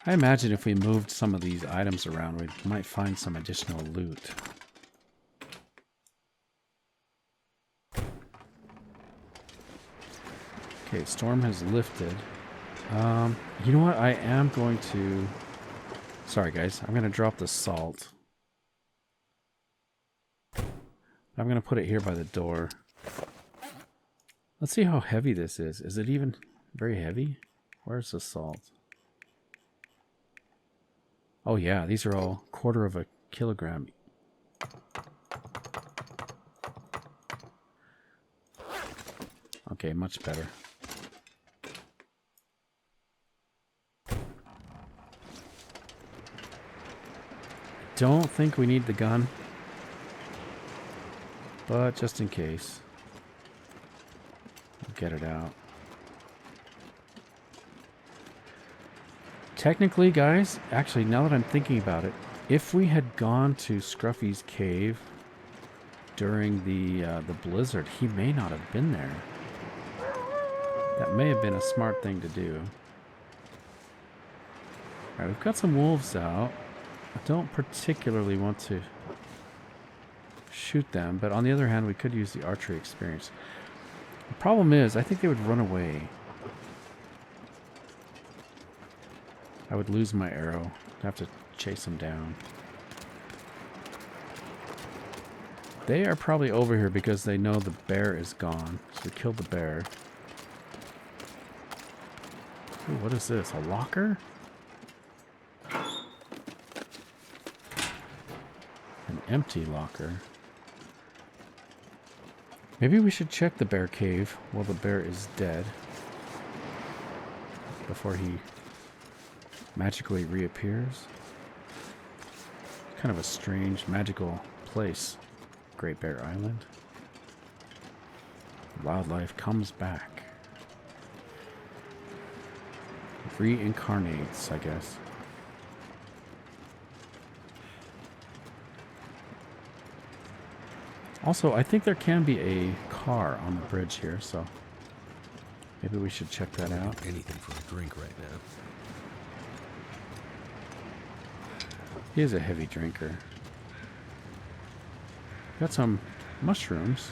I imagine if we moved some of these items around, we might find some additional loot. Okay, storm has lifted. You know what? I am going to... Sorry, guys. I'm going to drop the salt. I'm going to put it here by the door. Let's see how heavy this is. Is it even very heavy? Where's the salt? Oh yeah, these are all 1/4 of a kilogram. Okay, much better. Don't think we need the gun, but just in case, we'll get it out. Technically, guys, actually, now that I'm thinking about it, if we had gone to Scruffy's cave during the blizzard, he may not have been there. That may have been a smart thing to do. Alright, we've got some wolves out. I don't particularly want to shoot them, but on the other hand, we could use the archery experience. The problem is, I think they would run away. I would lose my arrow. I'd have to chase them down. They are probably over here because they know the bear is gone. So we killed the bear. Ooh, what is this? A locker? An empty locker. Maybe we should check the bear cave while the bear is dead. Before he magically reappears. Kind of a strange, magical place. Great Bear Island. Wildlife comes back. Reincarnates, I guess. Also, I think there can be a car on the bridge here, so maybe we should check that out. Anything for a drink right now. He is a heavy drinker. Got some mushrooms.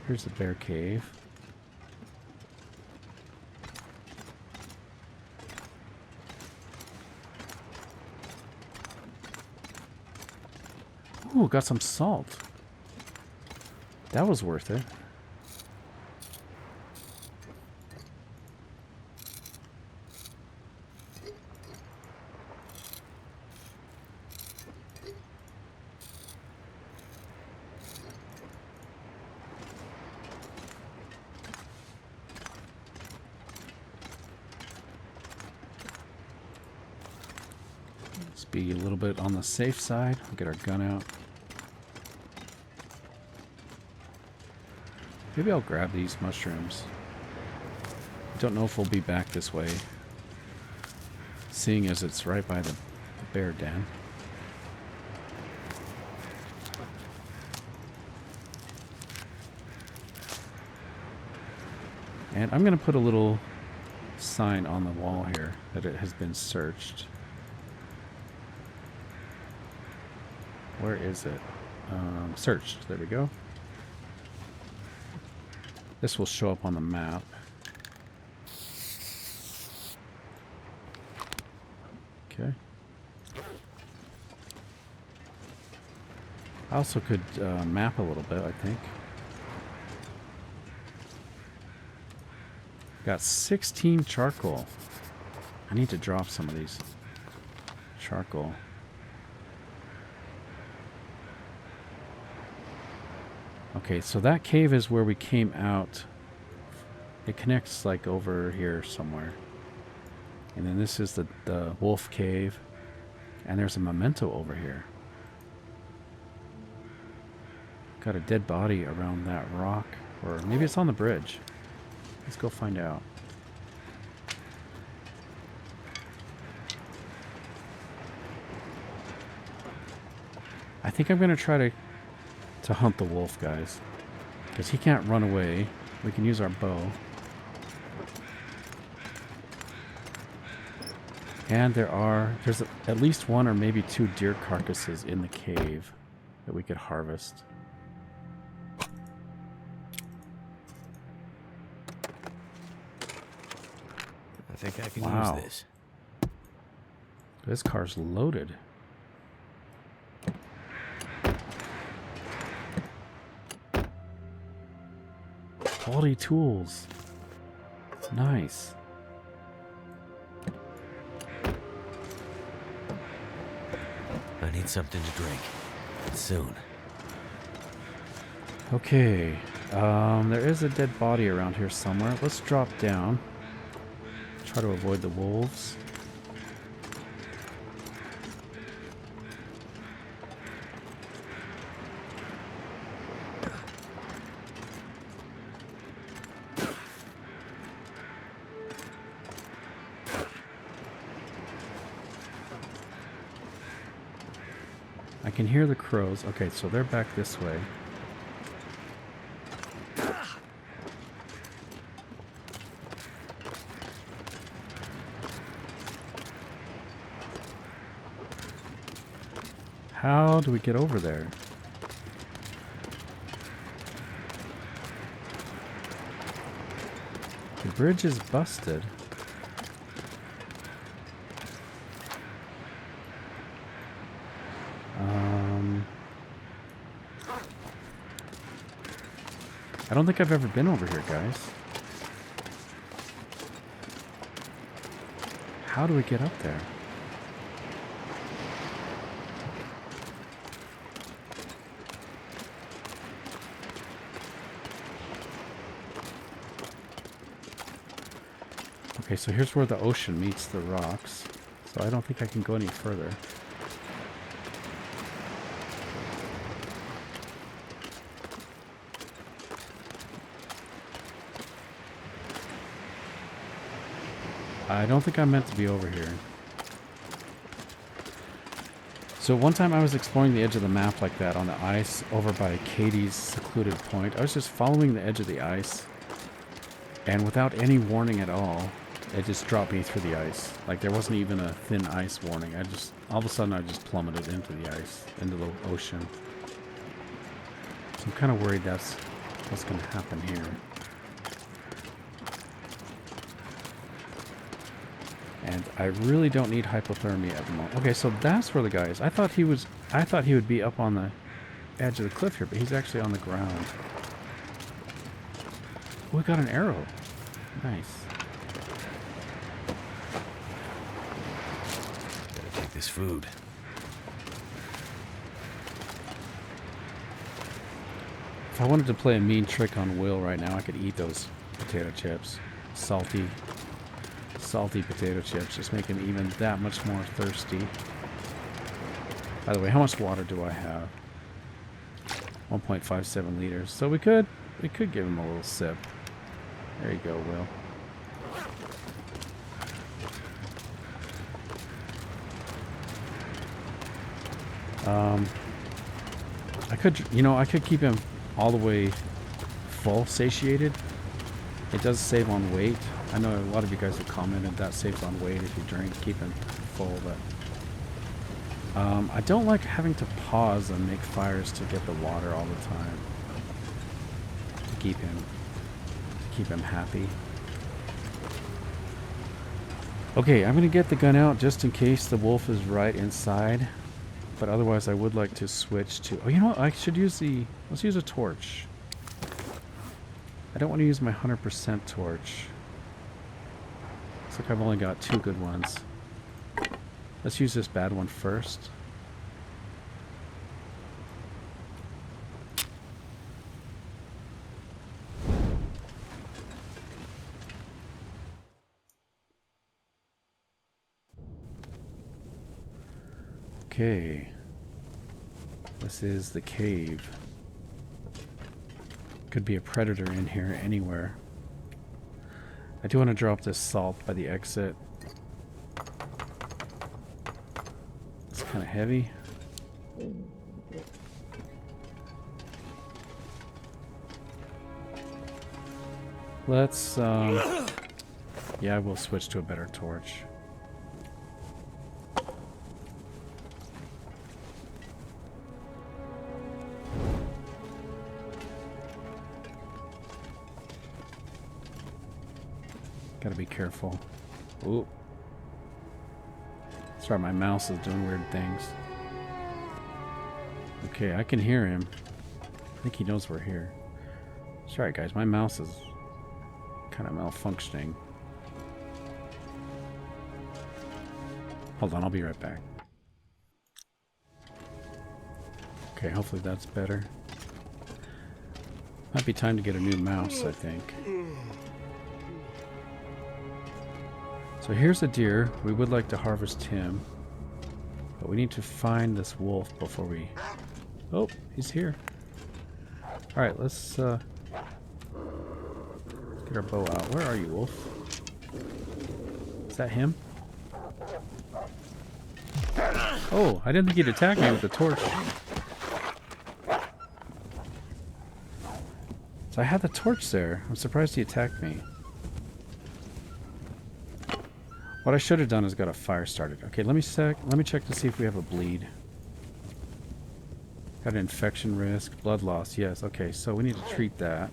Here's the bear cave. Ooh, got some salt. That was worth it. Let's be a little bit on the safe side. We'll get our gun out. Maybe I'll grab these mushrooms. Don't know if we'll be back this way, seeing as it's right by the bear den. And I'm going to put a little sign on the wall here that it has been searched. Where is it? Searched. There we go. This will show up on the map. Okay. I also could map a little bit, I think. Got 16 charcoal. I need to drop some of these charcoal. Okay, so that cave is where we came out. It connects like over here somewhere. And then this is the wolf cave. And there's a memento over here. Got a dead body around that rock. Or maybe it's on the bridge. Let's go find out. I think I'm going to try to hunt the wolf, guys. Because he can't run away. We can use our bow. And there's at least one or maybe two deer carcasses in the cave that we could harvest. I think I can Wow. use this. This car's loaded. Quality tools. Nice. I need something to drink. Soon. Okay. There is a dead body around here somewhere. Let's drop down. Try to avoid the wolves. I can hear the crows. Okay, so they're back this way. How do we get over there? The bridge is busted. I don't think I've ever been over here, guys. How do we get up there? Okay, so here's where the ocean meets the rocks. So I don't think I can go any further. I don't think I'm meant to be over here. So one time I was exploring the edge of the map like that on the ice over by Katie's secluded point. I was just following the edge of the ice, and without any warning at all, it just dropped me through the ice. Like there wasn't even a thin ice warning. All of a sudden I just plummeted into the ice, into the ocean. So I'm kind of worried that's what's going to happen here. And I really don't need hypothermia at the moment. Okay, so that's where the guy is. I thought he would be up on the edge of the cliff here, but he's actually on the ground. Oh, we got an arrow. Nice. Gotta take this food. If I wanted to play a mean trick on Will right now, I could eat those potato chips. Salty potato chips. Just make him even that much more thirsty. By the way, how much water do I have? 1.57 liters. So we could give him a little sip. There you go, Will. I could keep him all the way full, satiated. It does save on weight. I know a lot of you guys have commented that saves on weight if you drink, keep him full, but I don't like having to pause and make fires to get the water all the time. To keep him happy. Okay, I'm gonna get the gun out just in case the wolf is right inside. But otherwise I would like to switch to... Oh, you know what? I should use let's use a torch. I don't want to use my 100% torch. Looks like I've only got 2 good ones. Let's use this bad one first. Okay. This is the cave. Could be a predator in here anywhere. I do want to drop this salt by the exit. It's kind of heavy. Let's, yeah, we'll switch to a better torch. Gotta be careful. Ooh. Sorry, my mouse is doing weird things. Okay, I can hear him. I think he knows we're here. Sorry guys, my mouse is kind of malfunctioning. Hold on, I'll be right back. Okay, hopefully that's better. Might be time to get a new mouse, I think. So here's a deer. We would like to harvest him. But we need to find this wolf before we... Oh, he's here. Alright, let's get our bow out. Where are you, wolf? Is that him? Oh, I didn't think he'd attack me with the torch. So I had the torch there. I'm surprised he attacked me. What I should have done is got a fire started. Okay, let me check to see if we have a bleed. Got an infection risk, blood loss. Yes, okay, so we need to treat that.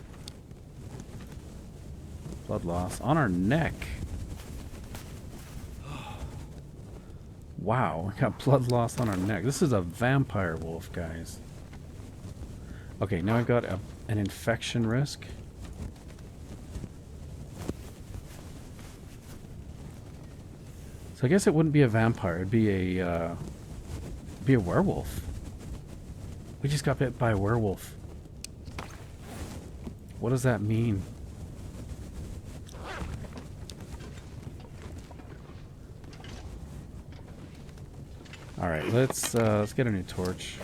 Blood loss on our neck. Wow, we got blood loss on our neck. This is a vampire wolf, guys. Okay, now I've got an infection risk. So I guess it wouldn't be a vampire. It'd be a werewolf. We just got bit by a werewolf. What does that mean? All right, let's get a new torch.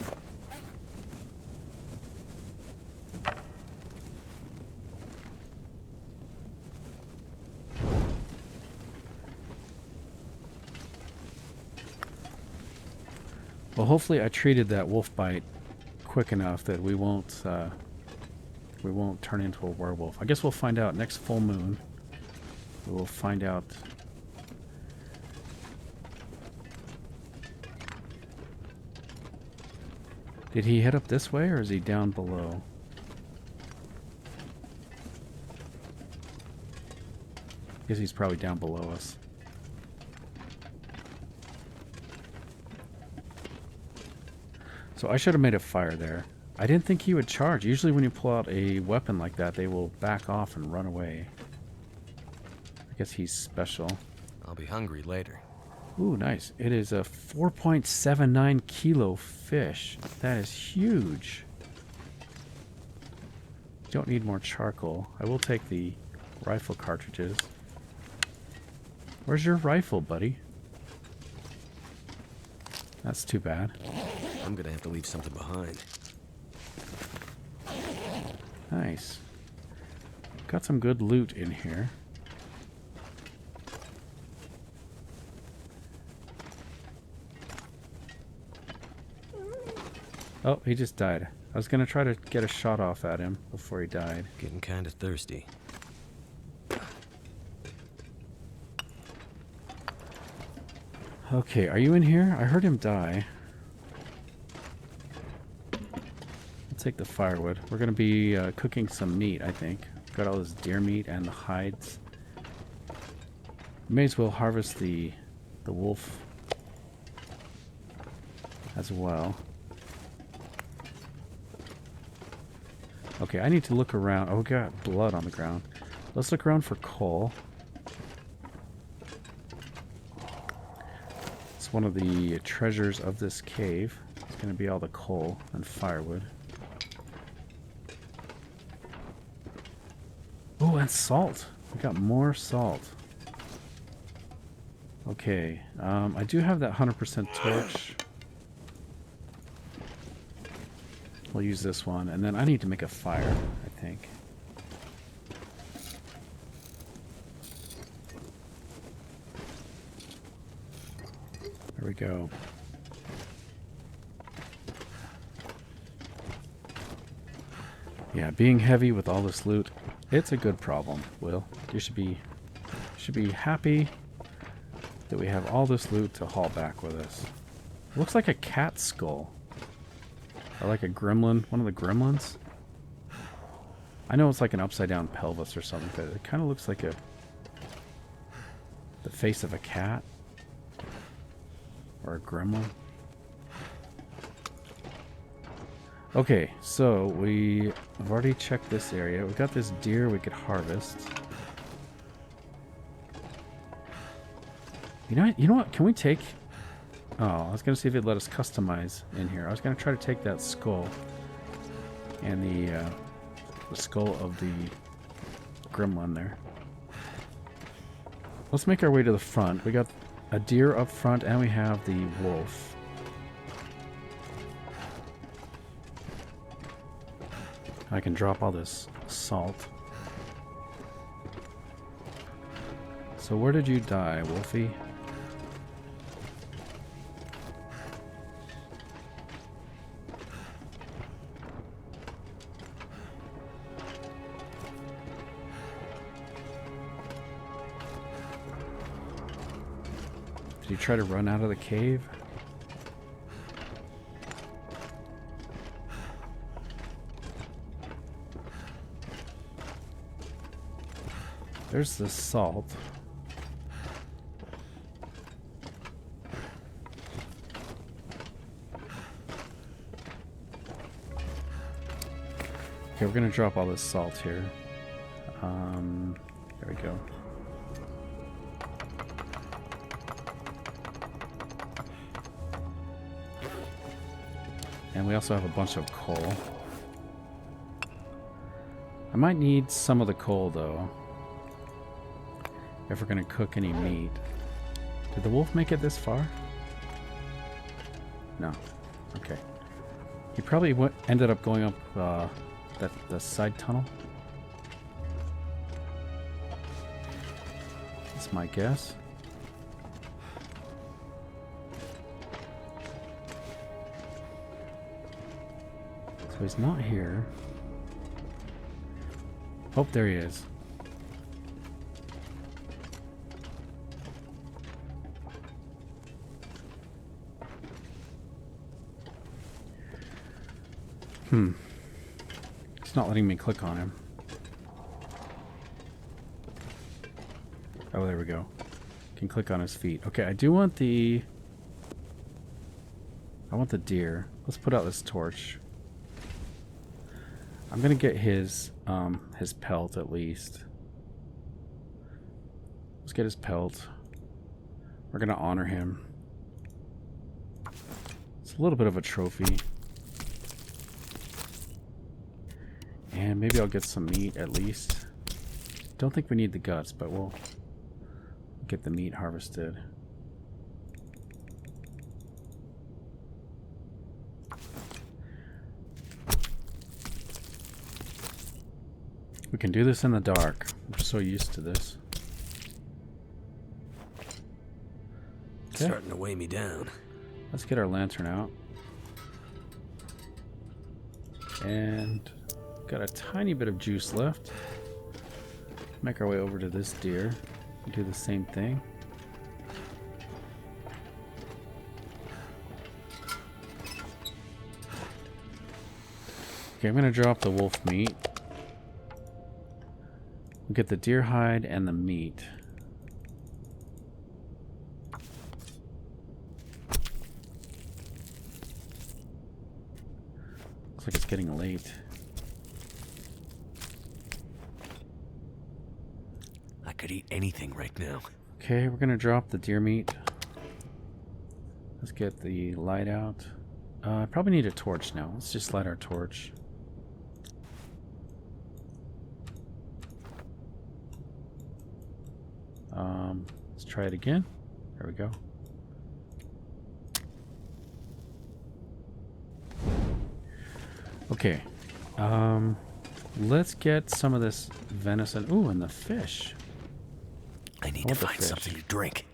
Well, hopefully I treated that wolf bite quick enough that we won't turn into a werewolf. I guess we'll find out next full moon. We'll find out. Did he head up this way, or is he down below? I guess he's probably down below us. So I should have made a fire there. I didn't think he would charge. Usually when you pull out a weapon like that, they will back off and run away. I guess he's special. I'll be hungry later. Ooh, nice. It is a 4.79 kilo fish. That is huge. Don't need more charcoal. I will take the rifle cartridges. Where's your rifle, buddy? That's too bad. I'm gonna have to leave something behind. Nice. Got some good loot in here. Oh, he just died. I was gonna try to get a shot off at him before he died. Getting kind of thirsty. Okay, are you in here? I heard him die. I'll take the firewood. We're gonna be cooking some meat, I think. Got all this deer meat and the hides. May as well harvest the wolf as well. Okay, I need to look around. Oh, we got blood on the ground. Let's look around for coal. It's one of the treasures of this cave. It's going to be all the coal and firewood. Oh, and salt. We got more salt. Okay, I do have that 100% torch. We'll use this one, and then I need to make a fire, I think. There we go. Yeah, being heavy with all this loot, it's a good problem, Will. You should be happy that we have all this loot to haul back with us. It looks like a cat skull. Or like a gremlin, one of the gremlins. I know it's like an upside down pelvis or something, but it kind of looks like the face of a cat. Or a gremlin. Okay, so we have already checked this area. We've got this deer we could harvest. You know what? Can we take... Oh, I was going to see if it'd let us customize in here. I was going to try to take that skull and the skull of the gremlin there. Let's make our way to the front. We got a deer up front and we have the wolf. I can drop all this salt. So where did you die, Wolfie? Did you try to run out of the cave? There's the salt. Okay, we're gonna drop all this salt here. There we go. And we also have a bunch of coal. I might need some of the coal, though, if we're going to cook any meat. Did the wolf make it this far? No. Okay. He probably ended up going up the side tunnel. That's my guess. So he's not here. Oh, there he is. It's not letting me click on him. Oh, there we go. Can click on his feet. Okay, I do want the... I want the deer. Let's put out this torch. I'm gonna get his pelt at least. Let's get his pelt. We're gonna honor him. It's a little bit of a trophy. And maybe I'll get some meat at least. Don't think we need the guts, but we'll get the meat harvested. We can do this in the dark. We're so used to this. Okay. Starting to weigh me down. Let's get our lantern out. And got a tiny bit of juice left. Make our way over to this deer. Do the same thing. Okay, I'm going to drop the wolf meat. We'll get the deer hide and the meat. Looks like it's getting late. I could eat anything right now. Okay, we're going to drop the deer meat. Let's get the light out. I probably need a torch now. Let's just light our torch. Let's try it again. There we go. Okay. Let's get some of this venison. Ooh, and the fish. I need to find something to drink.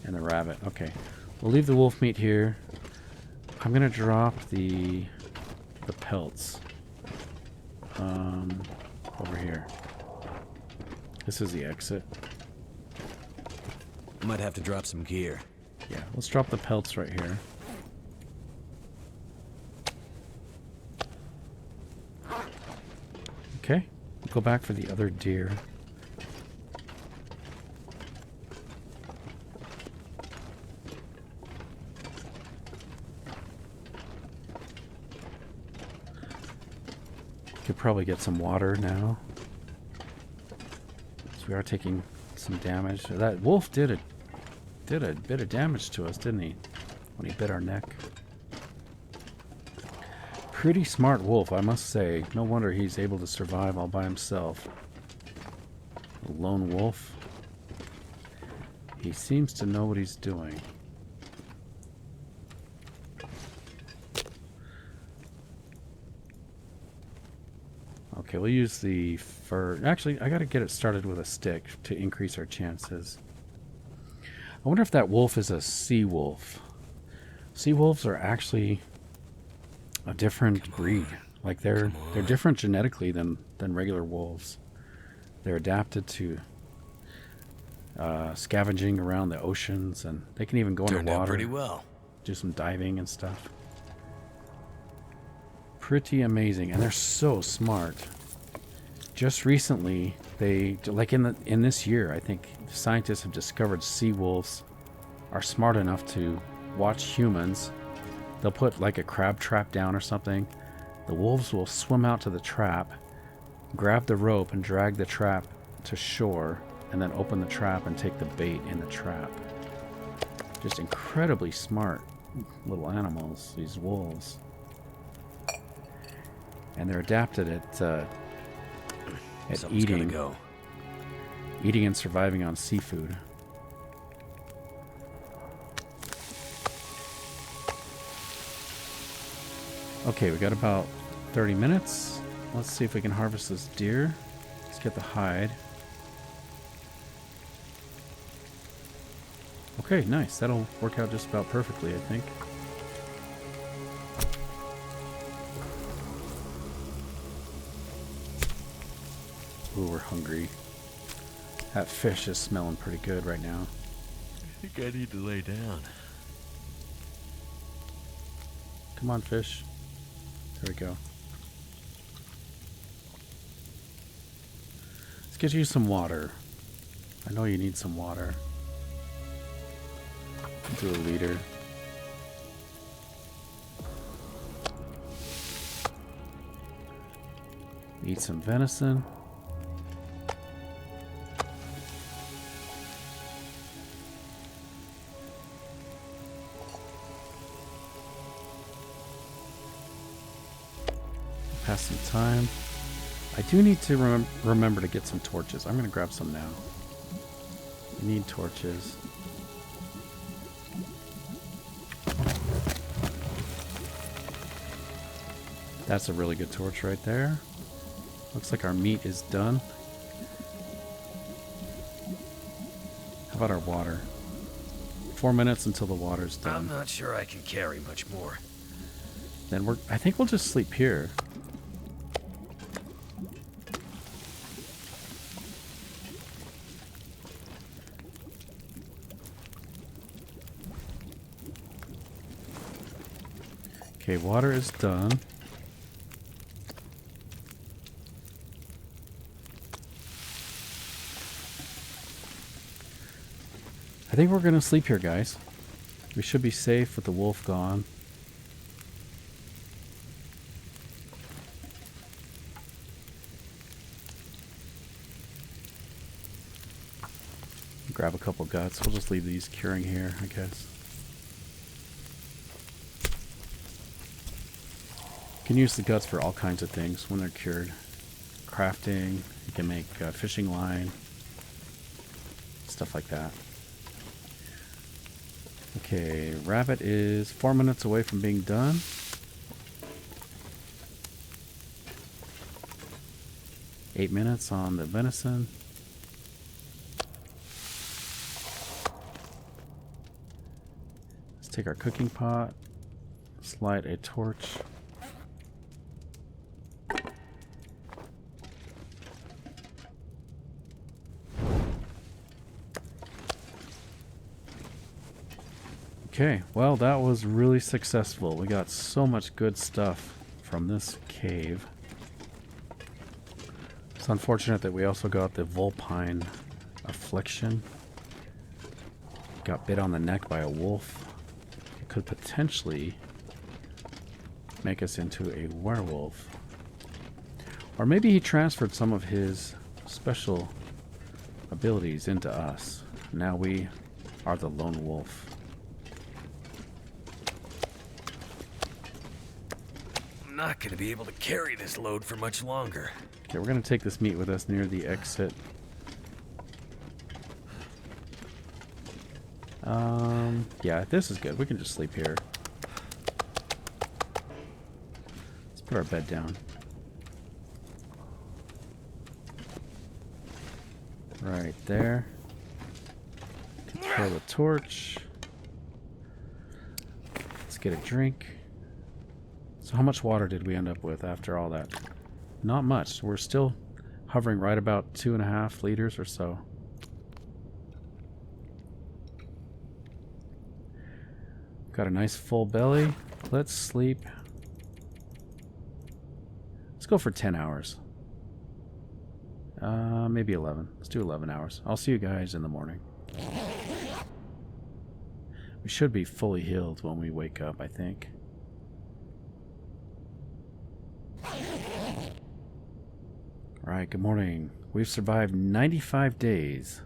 And the rabbit. Okay. We'll leave the wolf meat here. I'm gonna drop the pelts. Over here. This is the exit. Might have to drop some gear. Yeah, let's drop the pelts right here. Okay, we'll go back for the other deer. Could probably get some water now. So we are taking some damage. That wolf did a bit of damage to us, didn't he? When he bit our neck. Pretty smart wolf, I must say. No wonder he's able to survive all by himself. A lone wolf. He seems to know what he's doing. Okay, we'll use the fur. Actually, I gotta get it started with a stick to increase our chances. I wonder if that wolf is a sea wolf. Sea wolves are actually a different breed. Like they're different genetically than regular wolves. They're adapted to scavenging around the oceans, and they can even go Turned underwater. out pretty well. Do some diving and stuff. Pretty amazing, and they're so smart. Just recently, they like in this year, I think scientists have discovered sea wolves are smart enough to watch humans. They'll put like a crab trap down or something. The wolves will swim out to the trap, grab the rope and drag the trap to shore, and then open the trap and take the bait in the trap. Just incredibly smart little animals, these wolves. And they're adapted at eating and surviving on seafood. Okay, we got about 30 minutes. Let's see if we can harvest this deer. Let's get the hide. Okay, nice. That'll work out just about perfectly, I think. Ooh, we're hungry. That fish is smelling pretty good right now. I think I need to lay down. Come on, fish. There we go. Let's get you some water. I know you need some water. Do a liter. Eat some venison. Pass some time. I do need to remember to get some torches. I'm going to grab some now. You need torches. That's a really good torch right there. Looks like our meat is done. How about our water? 4 minutes until the water's done. I'm not sure I can carry much more. Then I think we'll just sleep here. Okay, water is done. I think we're going to sleep here, guys. We should be safe with the wolf gone. Grab a couple guts. We'll just leave these curing here, I guess. You can use the guts for all kinds of things when they're cured. Crafting, you can make fishing line, stuff like that. Okay, rabbit is 4 minutes away from being done. Eight minutes on the venison. Let's take our cooking pot, slide a torch. Okay, well, that was really successful. We got so much good stuff from this cave. It's unfortunate that we also got the vulpine affliction. Got bit on the neck by a wolf. It could potentially make us into a werewolf. Or maybe he transferred some of his special abilities into us. Now we are the lone wolf. I'm not going to be able to carry this load for much longer. Okay, we're going to take this meat with us near the exit. Yeah, this is good. We can just sleep here. Let's put our bed down. Right there. Control the torch. Let's get a drink. So how much water did we end up with after all that? Not much. We're still hovering right about 2.5 liters or so. Got a nice full belly. Let's sleep. Let's go for 10 hours. Maybe 11. Let's do 11 hours. I'll see you guys in the morning. We should be fully healed when we wake up, I think. Alright, good morning. We've survived 95 days.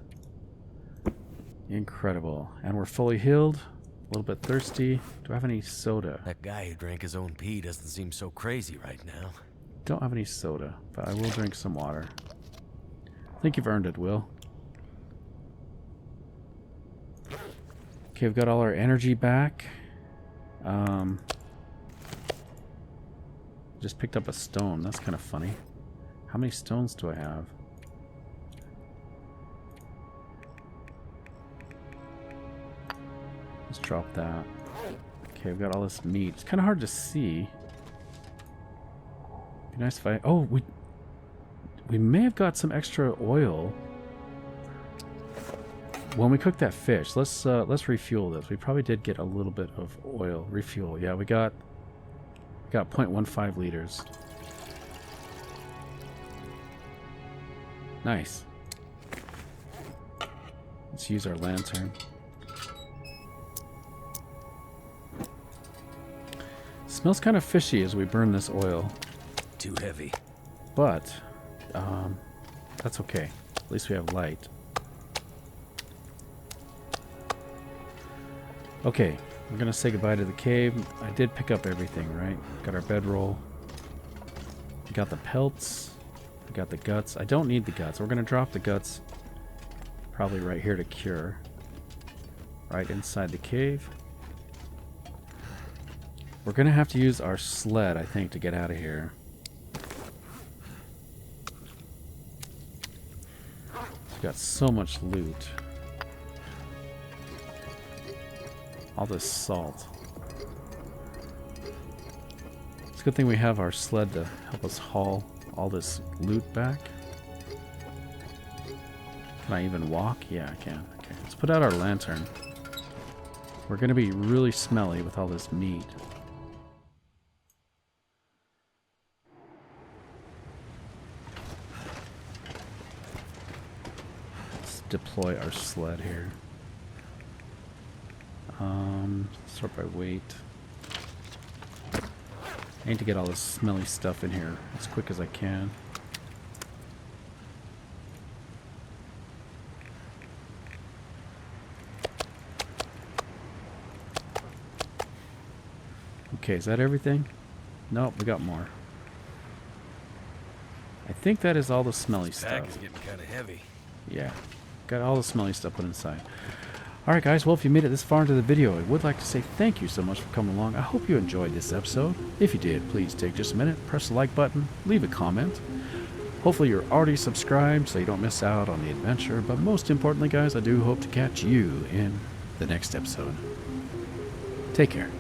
Incredible. And we're fully healed. A little bit thirsty. Do I have any soda? That guy who drank his own pee doesn't seem so crazy right now. Don't have any soda, but I will drink some water. I think you've earned it, Will. Okay, we've got all our energy back. Just picked up a stone. That's kind of funny. How many stones do I have? Let's drop that. Okay, we've got all this meat. It's kind of hard to see. Be nice if I... Oh, we may have got some extra oil when we cooked that fish. Let's refuel this. We probably did get a little bit of oil. Refuel. Yeah, we got Got 0.15 liters. Nice. Let's use our lantern. Smells kind of fishy as we burn this oil. Too heavy. But, that's okay. At least we have light. Okay, we're gonna say goodbye to the cave. I did pick up everything, right? Got our bedroll. We got the pelts. We got the guts. I don't need the guts. We're gonna drop the guts probably right here to cure. Right inside the cave. We're gonna have to use our sled, I think, to get out of here. We've got so much loot. All this salt. It's a good thing we have our sled to help us haul all this loot back. Can I even walk? Yeah, I can. Okay, let's put out our lantern. We're going to be really smelly with all this meat. Let's deploy our sled here. Sort by weight. I need to get all this smelly stuff in here as quick as I can. Okay, is that everything? Nope, we got more. I think that is all the smelly stuff. Pack is getting kind of heavy. Yeah, got all the smelly stuff put inside. Alright guys, well if you made it this far into the video, I would like to say thank you so much for coming along. I hope you enjoyed this episode. If you did, please take just a minute, press the like button, leave a comment. Hopefully you're already subscribed so you don't miss out on the adventure. But most importantly guys, I do hope to catch you in the next episode. Take care.